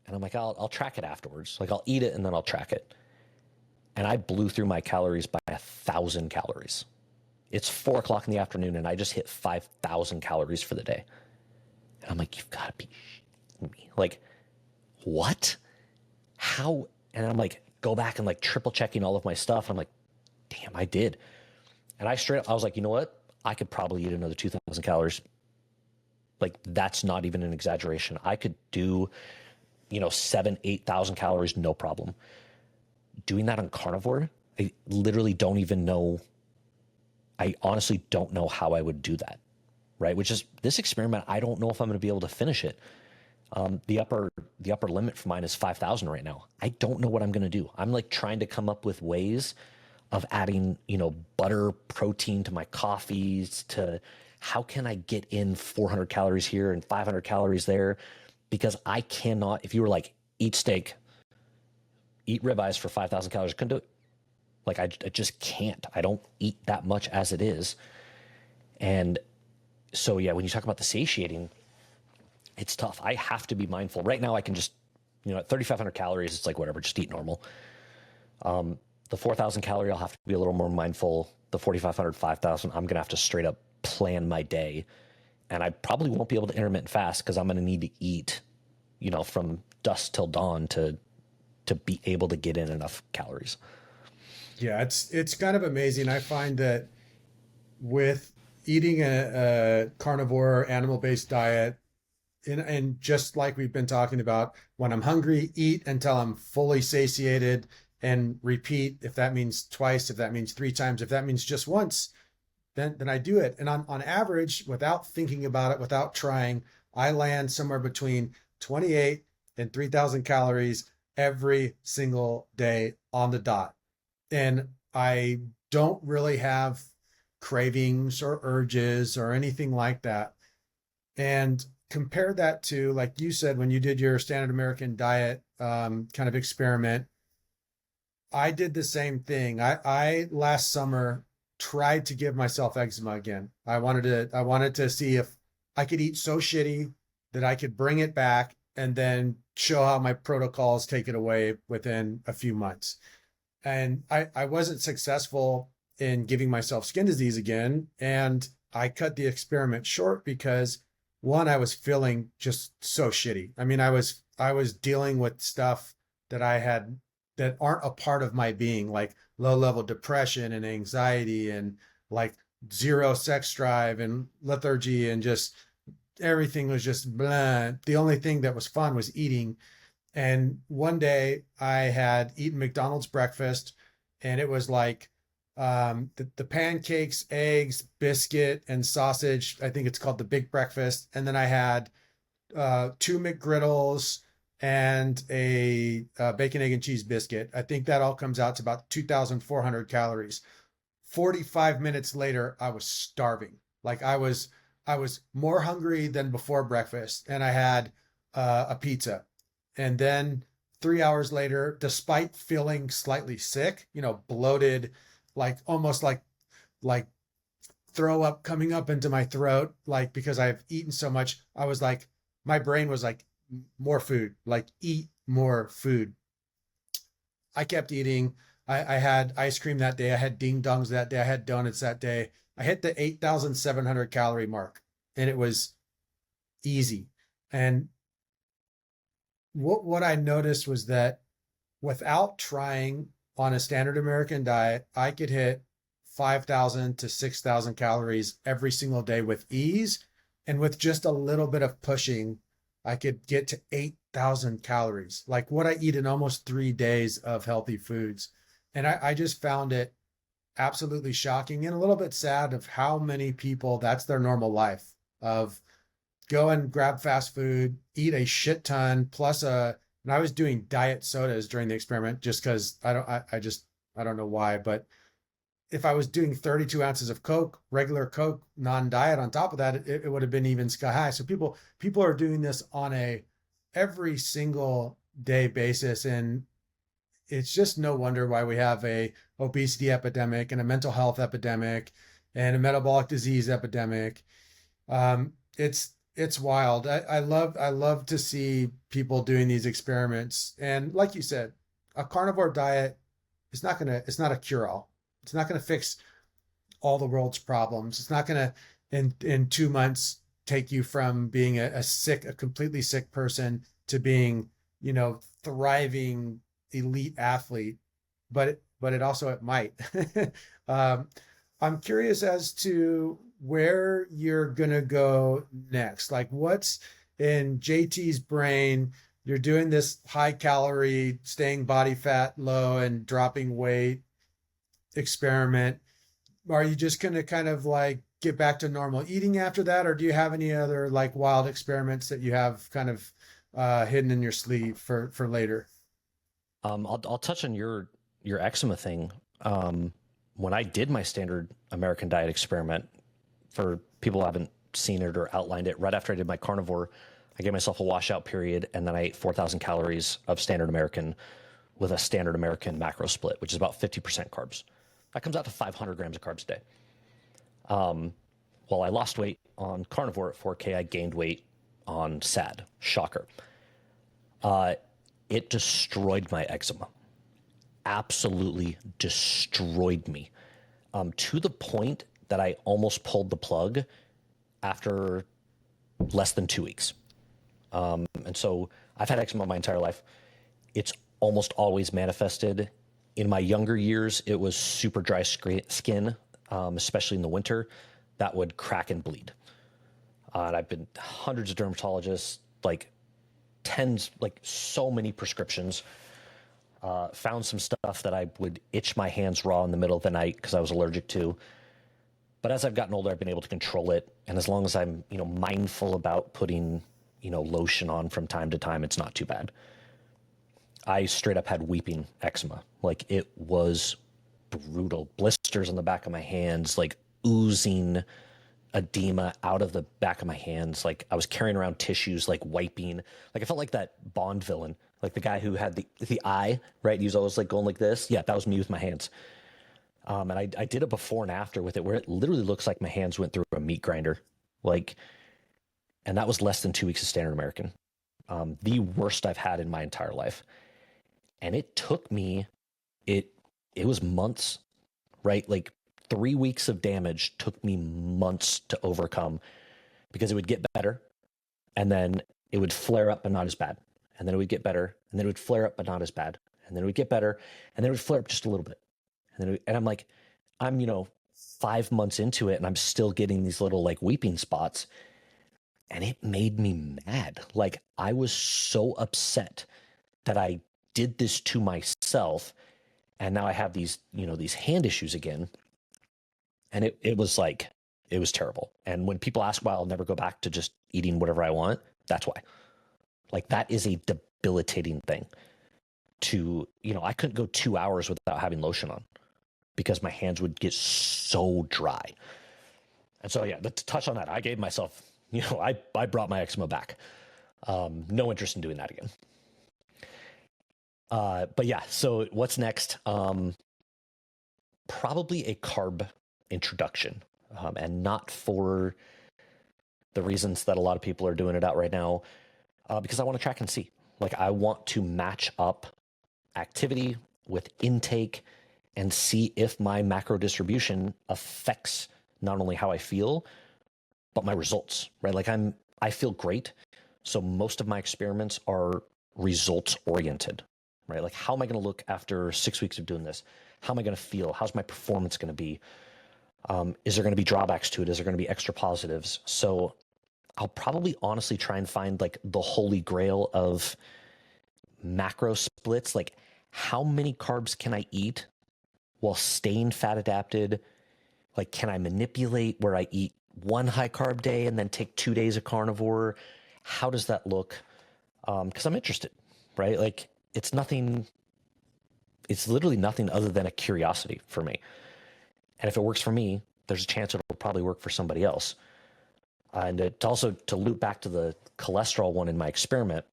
And I'm like, I'll track it afterwards. Like I'll eat it and then I'll track it. And I blew through my calories by 1,000 calories. It's 4 o'clock in the afternoon and I just hit 5,000 calories for the day. And I'm like, you've got to be shitting me. Like, what? How? And I'm like, go back and like triple checking all of my stuff. I'm like, damn, I did. And I was like, you know what? I could probably eat another 2,000 calories. Like that's not even an exaggeration. I could do, 7,000, 8,000 calories, no problem. Doing that on carnivore, I literally don't even know. I honestly don't know how I would do that, right? Which is this experiment. I don't know if I'm going to be able to finish it. The upper limit for mine is 5,000 right now. I don't know what I'm going to do. I'm like trying to come up with ways of adding, butter protein to my coffees, to how can I get in 400 calories here and 500 calories there? Because I cannot, if you were like, eat steak, eat ribeyes for 5,000 calories, I couldn't do it. Like I just can't. I don't eat that much as it is. And so, yeah, when you talk about the satiating, it's tough. I have to be mindful. Right now I can just, at 3,500 calories, it's like, whatever, just eat normal. The 4,000 calorie, I'll have to be a little more mindful. The 4,500, 5,000, I'm going to have to straight up plan my day. And I probably won't be able to intermittent fast because I'm going to need to eat, from dusk till dawn to be able to get in enough calories. Yeah, it's kind of amazing. I find that with eating a carnivore animal-based diet, and just like we've been talking about, when I'm hungry, eat until I'm fully satiated and repeat. If that means twice, if that means 3 times, if that means just once, then I do it. And on average, without thinking about it, without trying, I land somewhere between 28 and 3,000 calories every single day on the dot. And I don't really have cravings or urges or anything like that. And compare that to, like you said, when you did your standard American diet kind of experiment, I did the same thing. I last summer tried to give myself eczema again. I wanted to see if I could eat so shitty that I could bring it back and then show how my protocols take it away within a few months. And I wasn't successful in giving myself skin disease again. And I cut the experiment short because one, I was feeling just so shitty. I mean, I was dealing with stuff that I had that aren't a part of my being, like low level depression and anxiety and like zero sex drive and lethargy, and just everything was just blah. The only thing that was fun was eating. And one day I had eaten McDonald's breakfast, and it was like the pancakes, eggs, biscuit, and sausage. I think it's called the big breakfast. And then I had two McGriddles and a bacon, egg, and cheese biscuit. I think that all comes out to about 2,400 calories. 45 minutes later, I was starving. Like I was more hungry than before breakfast, and I had a pizza. And then 3 hours later, despite feeling slightly sick, you know, bloated, like almost like throw up coming up into my throat, like because I've eaten so much, I was like, my brain was like, more food, like eat more food. I kept eating. I had ice cream that day. I had ding dongs that day. I had donuts that day. I hit the 8,700 calorie mark, and it was easy. And what I noticed was that without trying on a standard American diet, I could hit 5,000 to 6,000 calories every single day with ease. And with just a little bit of pushing, I could get to 8,000 calories, like what I eat in almost 3 days of healthy foods. And I just found it absolutely shocking and a little bit sad of how many people that's their normal life of go and grab fast food, eat a shit ton, plus and I was doing diet sodas during the experiment just because I don't know why, but if I was doing 32 ounces of Coke, regular Coke, non-diet on top of that, it would have been even sky high. So people are doing this on a every single day basis. And it's just no wonder why we have a obesity epidemic and a mental health epidemic and a metabolic disease epidemic. It's wild. I love to see people doing these experiments. And like you said, a carnivore diet is it's not a cure-all. It's not going to fix all the world's problems. It's not going to, in 2 months, take you from being a completely sick person to being, you know, thriving elite athlete. But it also, it might. I'm curious as to where you're going to go next. Like what's in JT's brain? You're doing this high calorie, staying body fat low and dropping weight experiment. Are you just going to kind of like get back to normal eating after that? Or do you have any other like wild experiments that you have kind of hidden in your sleeve for later? I'll touch on your eczema thing. When I did my standard American diet experiment, for people who haven't seen it or outlined it, right after I did my carnivore, I gave myself a washout period, and then I ate 4,000 calories of standard American with a standard American macro split, which is about 50% carbs. That comes out to 500 grams of carbs a day. While I lost weight on carnivore at 4K, I gained weight on SAD. Shocker. It destroyed my eczema. Absolutely destroyed me. To the point that I almost pulled the plug after less than 2 weeks. And so I've had eczema my entire life. It's almost always manifested. In my younger years, it was super dry skin, especially in the winter, that would crack and bleed. And I've been hundreds of dermatologists, like tens, like so many prescriptions. Found some stuff that I would itch my hands raw in the middle of the night because I was allergic to. But as I've gotten older, I've been able to control it. And as long as I'm, mindful about putting, lotion on from time to time, it's not too bad. I straight up had weeping eczema. Like it was brutal. Blisters on the back of my hands, like oozing edema out of the back of my hands. Like I was carrying around tissues, like wiping. Like I felt like that Bond villain, like the guy who had the eye, right? He was always like going like this. Yeah, that was me with my hands. And I did a before and after with it where it literally looks like my hands went through a meat grinder. And that was less than 2 weeks of standard American. The worst I've had in my entire life. And it took me, it was months, right? Like 3 weeks of damage took me months to overcome because it would get better and then it would flare up, but not as bad. And then it would get better and then it would flare up, but not as bad. And then it would get better and then it would flare up just a little bit. And I'm like, I'm, 5 months into it and I'm still getting these little like weeping spots. And it made me mad. Like I was so upset that I did this to myself. And now I have these, these hand issues again. And it was like, it was terrible. And when people ask why I'll never go back to just eating whatever I want, that's why. Like that is a debilitating thing to, I couldn't go 2 hours without having lotion on because my hands would get so dry. And so, yeah, to touch on that, I gave myself, I brought my eczema back. No interest in doing that again. But yeah, so what's next? Probably a carb introduction, and not for the reasons that a lot of people are doing it out right now, because I want to track and see. Like I want to match up activity with intake and see if my macro distribution affects not only how I feel, but my results, right? Like I feel great. So most of my experiments are results oriented, right? Like how am I going to look after 6 weeks of doing this? How am I going to feel? How's my performance going to be? Is there going to be drawbacks to it? Is there going to be extra positives? So I'll probably honestly try and find like the holy grail of macro splits. Like how many carbs can I eat while staying fat adapted? Like, can I manipulate where I eat one high carb day and then take 2 days of carnivore? How does that look? Because I'm interested, right? Like it's literally nothing other than a curiosity for me. And if it works for me, there's a chance it'll probably work for somebody else. And to loop back to the cholesterol one in my experiment,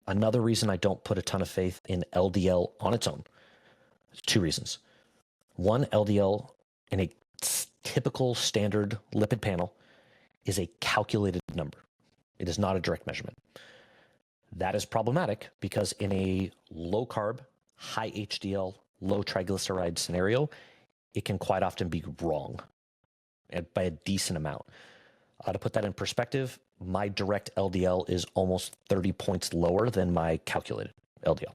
another reason I don't put a ton of faith in LDL on its own, 2 reasons. One, LDL in a typical standard lipid panel is a calculated number. It is not a direct measurement. That is problematic because in a low carb, high HDL, low triglyceride scenario, it can quite often be wrong by a decent amount. To put that in perspective, my direct LDL is almost 30 points lower than my calculated LDL.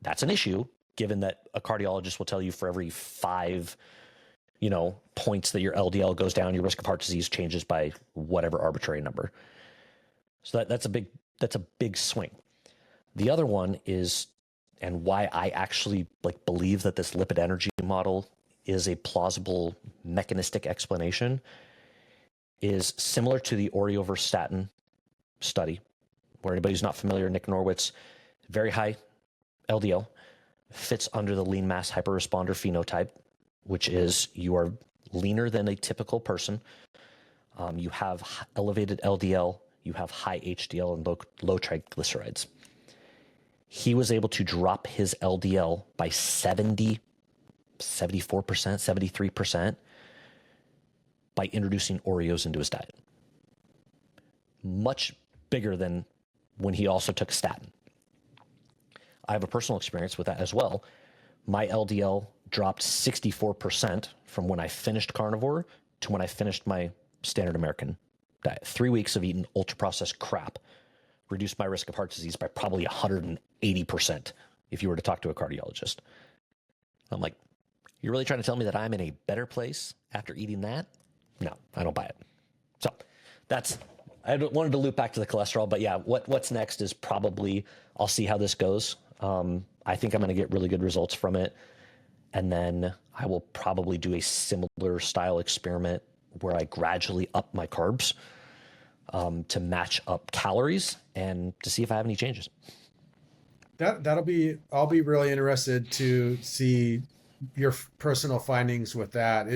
That's an issue, given that a cardiologist will tell you for every 5, points that your LDL goes down, your risk of heart disease changes by whatever arbitrary number. So that's a big swing. The other one is, and why I actually believe that this lipid energy model is a plausible mechanistic explanation, is similar to the Oreo-verstatin study, where anybody who's not familiar, Nick Norwitz, very high LDL, fits under the lean mass hyperresponder phenotype, which is you are leaner than a typical person. You have elevated LDL, you have high HDL and low triglycerides. He was able to drop his LDL by 74%, 73% by introducing Oreos into his diet. Much bigger than when he also took statin. I have a personal experience with that as well. My LDL dropped 64% from when I finished carnivore to when I finished my standard American diet. 3 weeks of eating ultra-processed crap reduced my risk of heart disease by probably 180% if you were to talk to a cardiologist. I'm like, you're really trying to tell me that I'm in a better place after eating that? No, I don't buy it. So I wanted to loop back to the cholesterol, but yeah, what's next is probably, I'll see how this goes. I think I'm going to get really good results from it. And then I will probably do a similar style experiment where I gradually up my carbs to match up calories and to see if I have any changes. I'll be really interested to see your personal findings with that.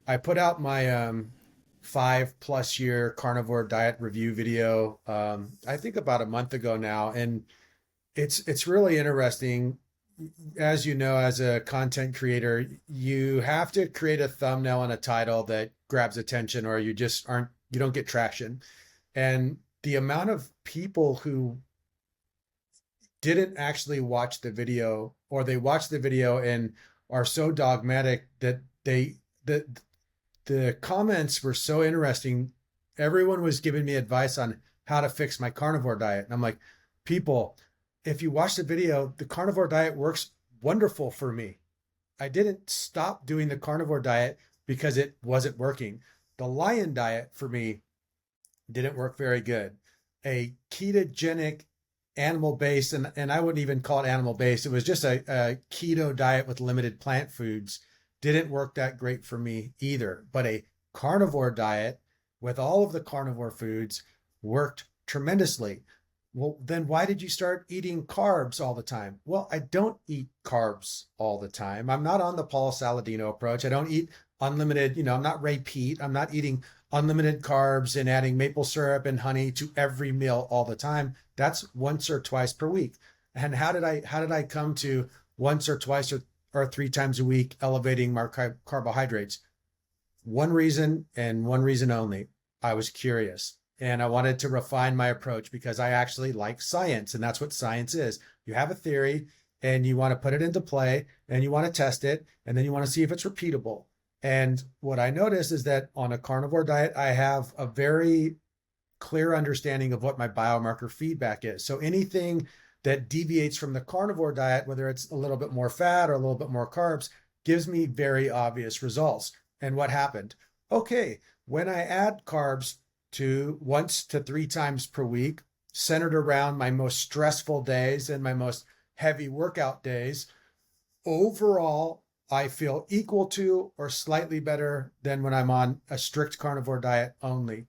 I put out my 5+ year carnivore diet review video, I think about a month ago now. And it's really interesting. As you know, as a content creator, you have to create a thumbnail and a title that grabs attention, or you don't get traction. And the amount of people who didn't actually watch the video, or they watched the video and are so dogmatic that the comments were so interesting. Everyone was giving me advice on how to fix my carnivore diet. And I'm like, people, if you watch the video, the carnivore diet works wonderful for me. I didn't stop doing the carnivore diet because it wasn't working. The lion diet for me didn't work very good. A ketogenic animal based, and I wouldn't even call it animal based. It was just a keto diet with limited plant foods. Didn't work that great for me either. But a carnivore diet with all of the carnivore foods worked tremendously. Well, then why did you start eating carbs all the time? Well, I don't eat carbs all the time. I'm not on the Paul Saladino approach. I don't eat unlimited, I'm not Ray Peat. I'm not eating unlimited carbs and adding maple syrup and honey to every meal all the time. That's once or twice per week. And how did I come to once or twice or 3 times a week elevating my carbohydrates? One reason and one reason only. I was curious and I wanted to refine my approach because I actually like science, and that's what science is. You have a theory and you want to put it into play and you want to test it, and then you want to see if it's repeatable. And what I noticed is that on a carnivore diet, I have a very clear understanding of what my biomarker feedback is. So anything that deviates from the carnivore diet, whether it's a little bit more fat or a little bit more carbs, gives me very obvious results. And what happened? Okay, when I add carbs to 1 to 3 times per week, centered around my most stressful days and my most heavy workout days, overall, I feel equal to or slightly better than when I'm on a strict carnivore diet only.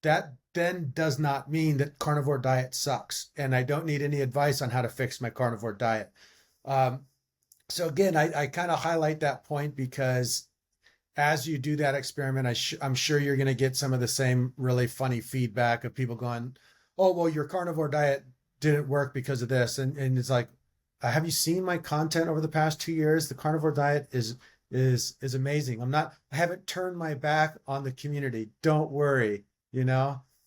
That then does not mean that carnivore diet sucks, and I don't need any advice on how to fix my carnivore diet. So again, I kind of highlight that point because as you do that experiment, I'm sure you're going to get some of the same really funny feedback of people going, oh, well, your carnivore diet didn't work because of this. And it's like, have you seen my content over the past 2 years? The carnivore diet is amazing. I haven't turned my back on the community. Don't worry,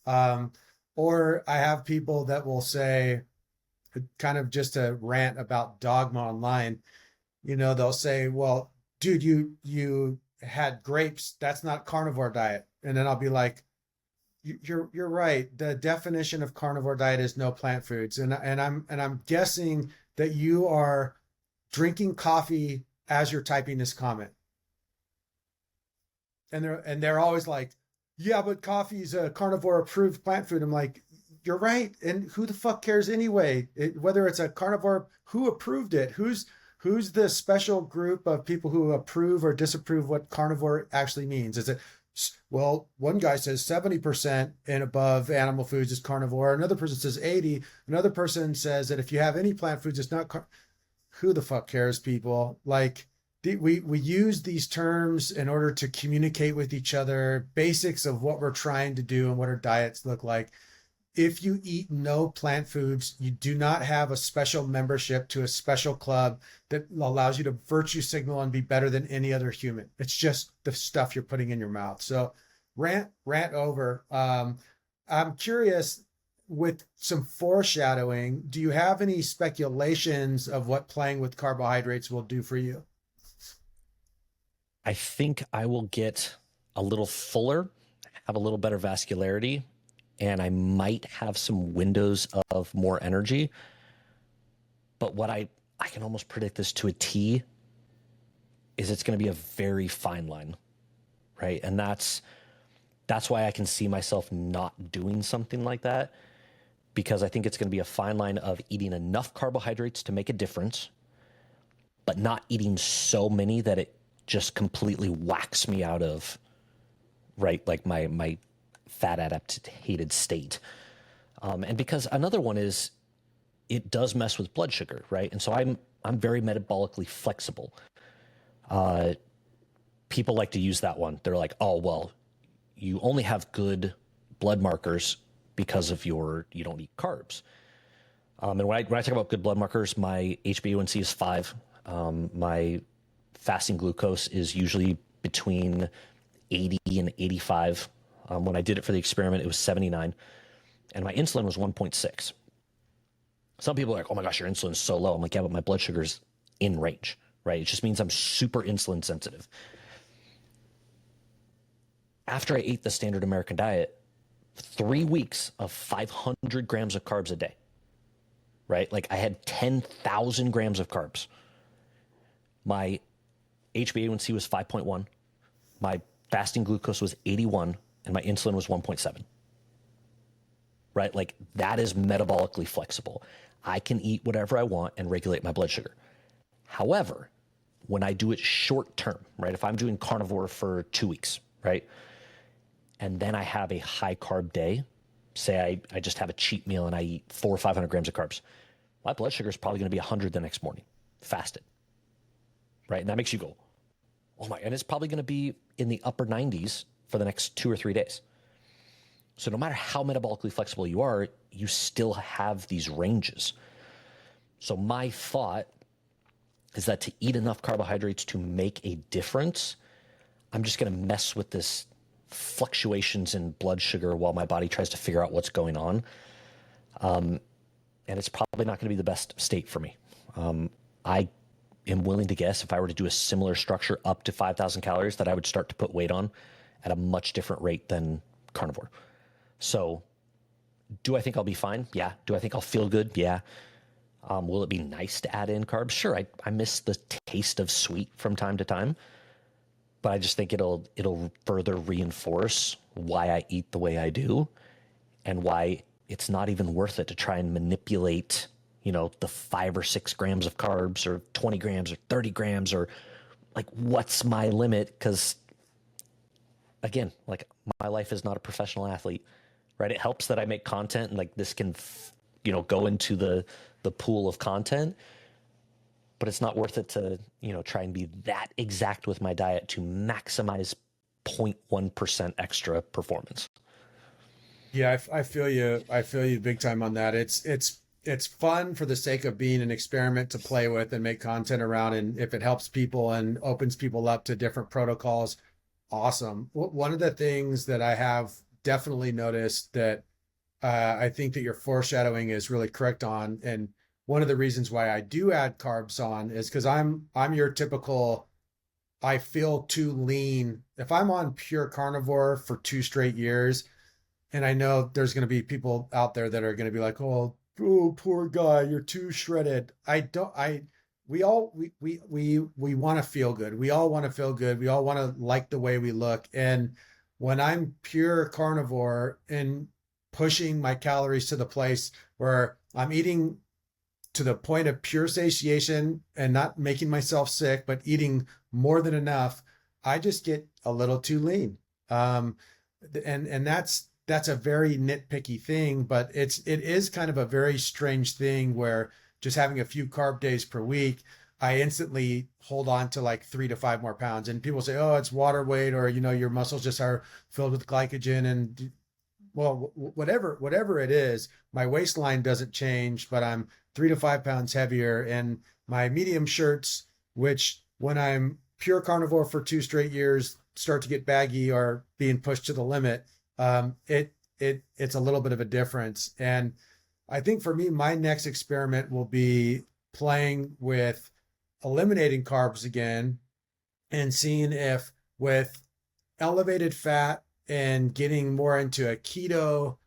or I have people that will say, kind of just a rant about dogma online, they'll say, well, dude, you had grapes. That's not carnivore diet. And then I'll be like, you're right. The definition of carnivore diet is no plant foods. And I'm guessing that you are drinking coffee as you're typing this comment. And they're always like, yeah, but coffee is a carnivore approved plant food. I'm like, you're right. And who the fuck cares anyway? Whether it's a carnivore, who approved it? Who's the special group of people who approve or disapprove what carnivore actually means? Is it, well, one guy says 70% and above animal foods is carnivore. Another person says 80. Another person says that if you have any plant foods, it's not. Who the fuck cares, people? Like, we use these terms in order to communicate with each other, basics of what we're trying to do and what our diets look like. If you eat no plant foods, you do not have a special membership to a special club that allows you to virtue signal and be better than any other human. It's just the stuff you're putting in your mouth. So rant over. I'm curious, with some foreshadowing, do you have any speculations of what playing with carbohydrates will do for you? I think I will get a little fuller, have a little better vascularity, and I might have some windows of more energy. But what I can almost predict this to a T is it's going to be a very fine line, right? And that's why I can see myself not doing something like that, because I think it's going to be a fine line of eating enough carbohydrates to make a difference, but not eating so many that it just completely whacks me out of, right, like my fat adaptated state. And because another one is, it does mess with blood sugar, right? And so I'm very metabolically flexible. People like to use that one. They're like, oh, well, you only have good blood markers because of you don't eat carbs. And when I talk about good blood markers, my HbA1c is 5. My fasting glucose is usually between 80 and 85. When I did it for the experiment, it was 79. And my insulin was 1.6. Some people are like, oh my gosh, your insulin is so low. I'm like, yeah, but my blood sugar's in range, right? It just means I'm super insulin sensitive. After I ate the standard American diet, 3 weeks of 500 grams of carbs a day, right? Like I had 10,000 grams of carbs. My HbA1c was 5.1. My fasting glucose was 81, and my insulin was 1.7. Right? Like that is metabolically flexible. I can eat whatever I want and regulate my blood sugar. However, when I do it short term, right? If I'm doing carnivore for 2 weeks, right? And then I have a high carb day, say I just have a cheat meal and I eat 400 or 500 grams of carbs, my blood sugar is probably going to be 100 the next morning, fasted, right? And that makes you go, oh my, and it's probably going to be in the upper 90s for the next 2 or 3 days. So no matter how metabolically flexible you are, you still have these ranges. So my thought is that to eat enough carbohydrates to make a difference, I'm just going to mess with this fluctuations in blood sugar while my body tries to figure out what's going on. And it's probably not going to be the best state for me. I am willing to guess if I were to do a similar structure up to 5,000 calories that I would start to put weight on at a much different rate than carnivore. So do I think I'll be fine? Yeah. Do I think I'll feel good? Yeah. Will it be nice to add in carbs? Sure. I miss the taste of sweet from time to time, but I just think it'll further reinforce why I eat the way I do and why it's not even worth it to try and manipulate, the 5 or 6 grams of carbs or 20 grams or 30 grams or like, what's my limit? Because again, like my life is not a professional athlete, right? It helps that I make content and like this can, go into the pool of content, but it's not worth it to, try and be that exact with my diet to maximize 0.1% extra performance. Yeah, I feel you. I feel you big time on that. It's fun for the sake of being an experiment to play with and make content around. And if it helps people and opens people up to different protocols, awesome. One of the things that I have definitely noticed that I think that your foreshadowing is really correct on, and one of the reasons why I do add carbs on is because I'm your typical, I feel too lean. If I'm on pure carnivore for 2 straight years, and I know there's going to be people out there that are going to be like, oh, poor guy, you're too shredded. We want to feel good. We all want to feel good. We all want to like the way we look. And when I'm pure carnivore and pushing my calories to the place where I'm eating to the point of pure satiation and not making myself sick, but eating more than enough, I just get a little too lean. And that's a very nitpicky thing, but it is kind of a very strange thing where just having a few carb days per week, I instantly hold on to like 3 to 5 more pounds. And people say, oh, it's water weight, or, your muscles just are filled with glycogen. And well, whatever it is, my waistline doesn't change, but I'm 3 to 5 pounds heavier. And my medium shirts, which when I'm pure carnivore for 2 straight years, start to get baggy or being pushed to the limit. It's a little bit of a difference. And I think for me, my next experiment will be playing with eliminating carbs again and seeing if with elevated fat and getting more into a keto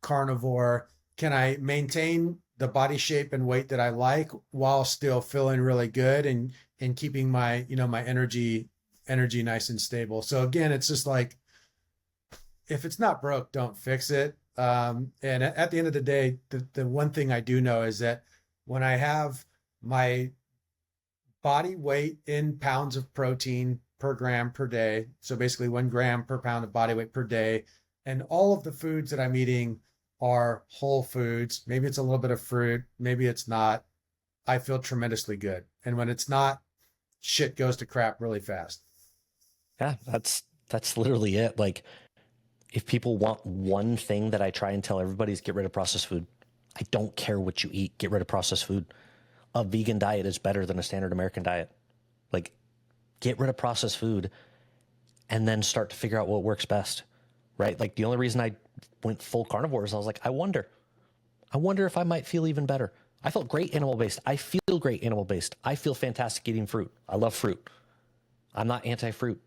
carnivore, can I maintain the body shape and weight that I like while still feeling really good and keeping my, my energy nice and stable. So again, it's just like, if it's not broke, don't fix it. And at the end of the day, the one thing I do know is that when I have my body weight in pounds of protein per gram per day, so basically 1 gram per pound of body weight per day, and all of the foods that I'm eating are whole foods, maybe it's a little bit of fruit, maybe it's not, I feel tremendously good. And when it's not, shit goes to crap really fast. Yeah, that's literally it. Like, if people want one thing that I try and tell everybody is get rid of processed food. I don't care what you eat, get rid of processed food. A vegan diet is better than a standard American diet. Like, get rid of processed food and then start to figure out what works best, right? Like, the only reason I went full carnivore is I was like, I wonder if I might feel even better. I felt great animal-based. I feel great animal-based. I feel fantastic eating fruit. I love fruit. I'm not anti-fruit,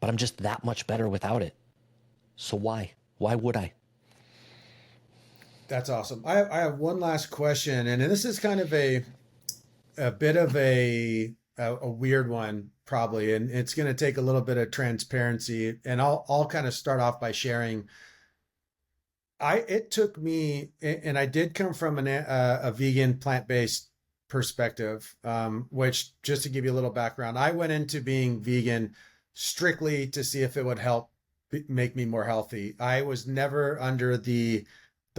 but I'm just that much better without it. So why? Why would I? That's awesome. I have one last question, and this is kind of a bit of a weird one probably, and it's going to take a little bit of transparency. And I'll kind of start off by sharing. It took me, and I did come from a vegan plant-based perspective, which, just to give you a little background, I went into being vegan strictly to see if it would help make me more healthy. I was never under the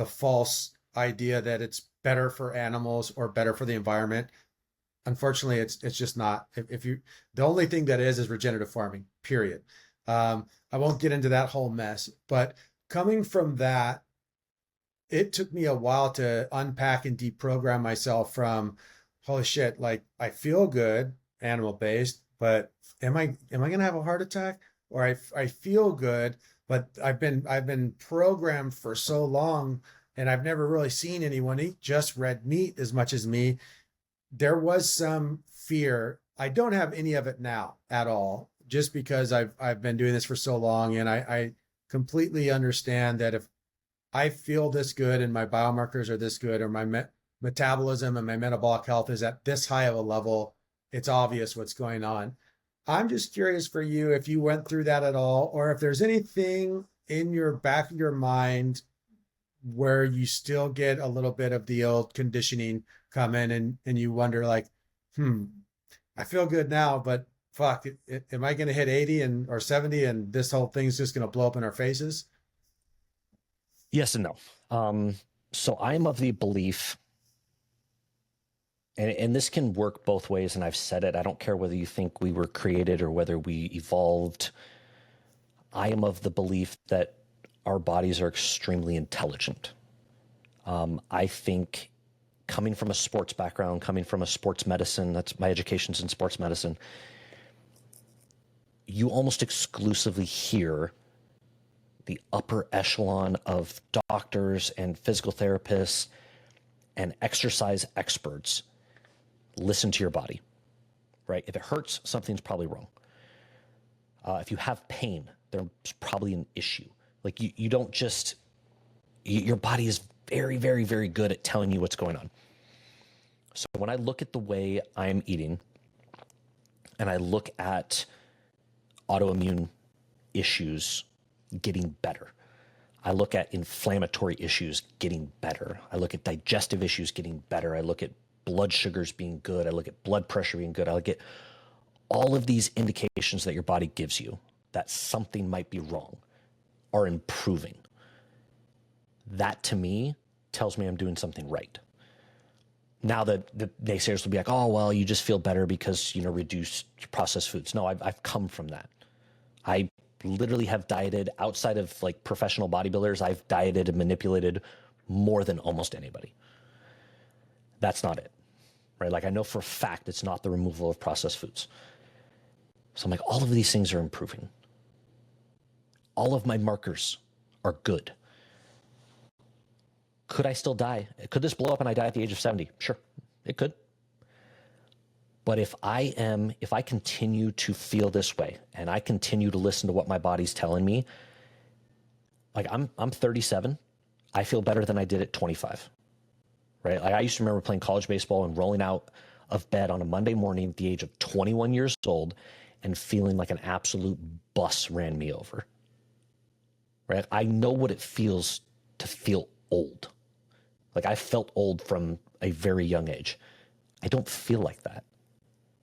false idea that it's better for animals or better for the environment. Unfortunately, it's just not. If you, the only thing that is regenerative farming, period. I won't get into that whole mess, but coming from that, it took me a while to unpack and deprogram myself from, holy shit, like I feel good, animal based, but am I gonna have a heart attack? Or I feel good, but I've been programmed for so long, and I've never really seen anyone eat just red meat as much as me. There was some fear. I don't have any of it now at all, just because I've been doing this for so long, and I completely understand that if I feel this good and my biomarkers are this good, or my metabolism and my metabolic health is at this high of a level, it's obvious what's going on. I'm just curious for you if you went through that at all, or if there's anything in your back of your mind where you still get a little bit of the old conditioning come in, and you wonder like, I feel good now, but fuck, am I going to hit 80 or 70 and this whole thing's just going to blow up in our faces? Yes and no. So I'm of the belief, and this can work both ways, and I've said it, I don't care whether you think we were created or whether we evolved. I am of the belief that our bodies are extremely intelligent. I think, coming from a sports background, coming from a sports medicine, that's my education's in sports medicine, you almost exclusively hear the upper echelon of doctors and physical therapists and exercise experts listen to your body, right? If it hurts, something's probably wrong. If you have pain, there's probably an issue. Like you don't just, your body is very, very, very good at telling you what's going on. So when I look at the way I'm eating, and I look at autoimmune issues getting better, I look at inflammatory issues getting better, I look at digestive issues getting better, I look at blood sugars being good, I look at blood pressure being good, I look at all of these indications that your body gives you that something might be wrong are improving. That to me tells me I'm doing something right. Now the naysayers will be like, oh, well, you just feel better because, reduce processed foods. No, I've come from that. I literally have dieted outside of like professional bodybuilders. I've dieted and manipulated more than almost anybody. That's not it, right? Like I know for a fact it's not the removal of processed foods. So I'm like, all of these things are improving. All of my markers are good. Could I still die? Could this blow up and I die at the age of 70? Sure, it could. But if I continue to feel this way and I continue to listen to what my body's telling me, like I'm 37, I feel better than I did at 25, right? Like I used to remember playing college baseball and rolling out of bed on a Monday morning at the age of 21 years old and feeling like an absolute bus ran me over, right? I know what it feels to feel old. Like I felt old from a very young age. I don't feel like that,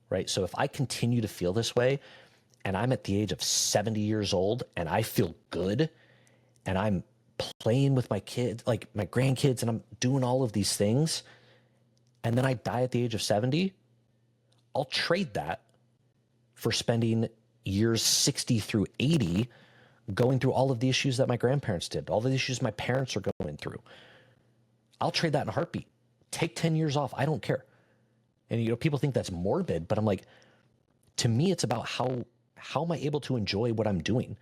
right? So if I continue to feel this way and I'm at the age of 70 years old and I feel good and I'm playing with my kids, like my grandkids, and I'm doing all of these things, and then I die at the age of 70, I'll trade that for spending years 60 through 80 going through all of the issues that my grandparents did, all the issues my parents are going through. I'll trade that in a heartbeat. Take 10 years off. I don't care. And people think that's morbid, but I'm like, to me, it's about how am I able to enjoy what I'm doing?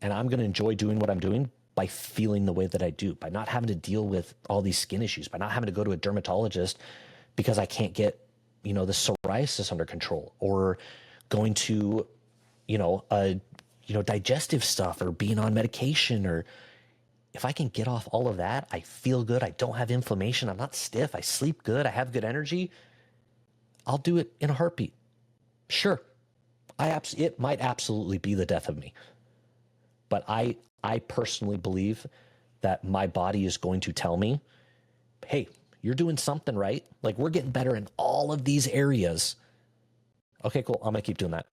And I'm going to enjoy doing what I'm doing by feeling the way that I do, by not having to deal with all these skin issues, by not having to go to a dermatologist because I can't get, the psoriasis under control, or going to, digestive stuff, or being on medication. Or if I can get off all of that, I feel good. I don't have inflammation. I'm not stiff. I sleep good. I have good energy. I'll do it in a heartbeat. Sure. It might absolutely be the death of me, but I personally believe that my body is going to tell me, hey, you're doing something right. Like, we're getting better in all of these areas. Okay, cool. I'm going to keep doing that.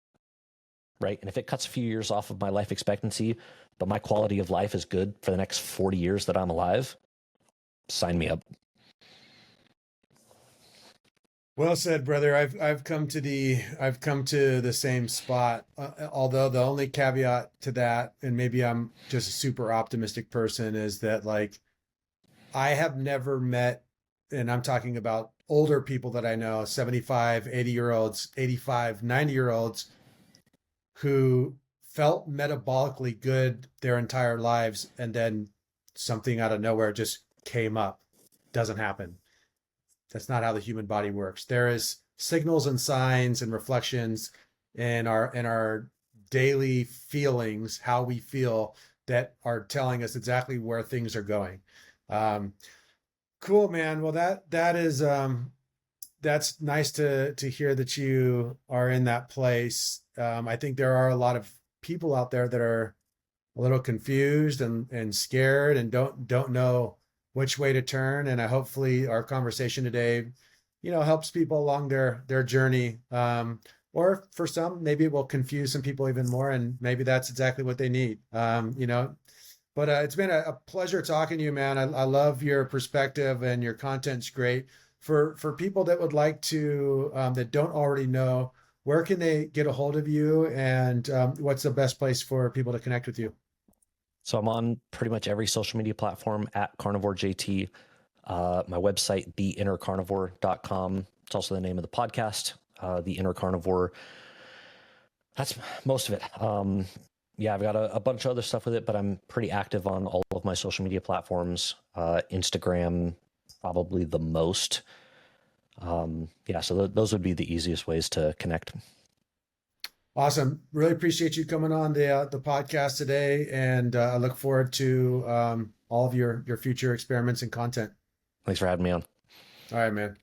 Right. And if it cuts a few years off of my life expectancy, but my quality of life is good for the next 40 years that I'm alive, sign me up. Well said, brother. I've come to the same spot. Although the only caveat to that, and maybe I'm just a super optimistic person, is that, like, I have never met, and I'm talking about older people that I know, 75, 80-year-olds, 85, 90-year-olds, who felt metabolically good their entire lives, and then something out of nowhere just came up. Doesn't happen. That's not how the human body works. There is signals and signs and reflections in our daily feelings, how we feel, that are telling us exactly where things are going. Cool, man. Well, that is that's nice to hear that you are in that place. I think there are a lot of people out there that are a little confused and scared and don't know which way to turn. And hopefully our conversation today, helps people along their journey. Or for some, maybe it will confuse some people even more, and maybe that's exactly what they need. But it's been a pleasure talking to you, man. I love your perspective, and your content's great. For people that would like to, that don't already know, where can they get a hold of you, and what's the best place for people to connect with you? So I'm on pretty much every social media platform at CarnivoreJT. My website, theinnercarnivore.com. It's also the name of the podcast, The Inner Carnivore. That's most of it. I've got a bunch of other stuff with it, but I'm pretty active on all of my social media platforms. Instagram, probably the most. So those would be the easiest ways to connect. Awesome. Really appreciate you coming on the podcast today, and I look forward to all of your future experiments and content. Thanks for having me on. All right, man.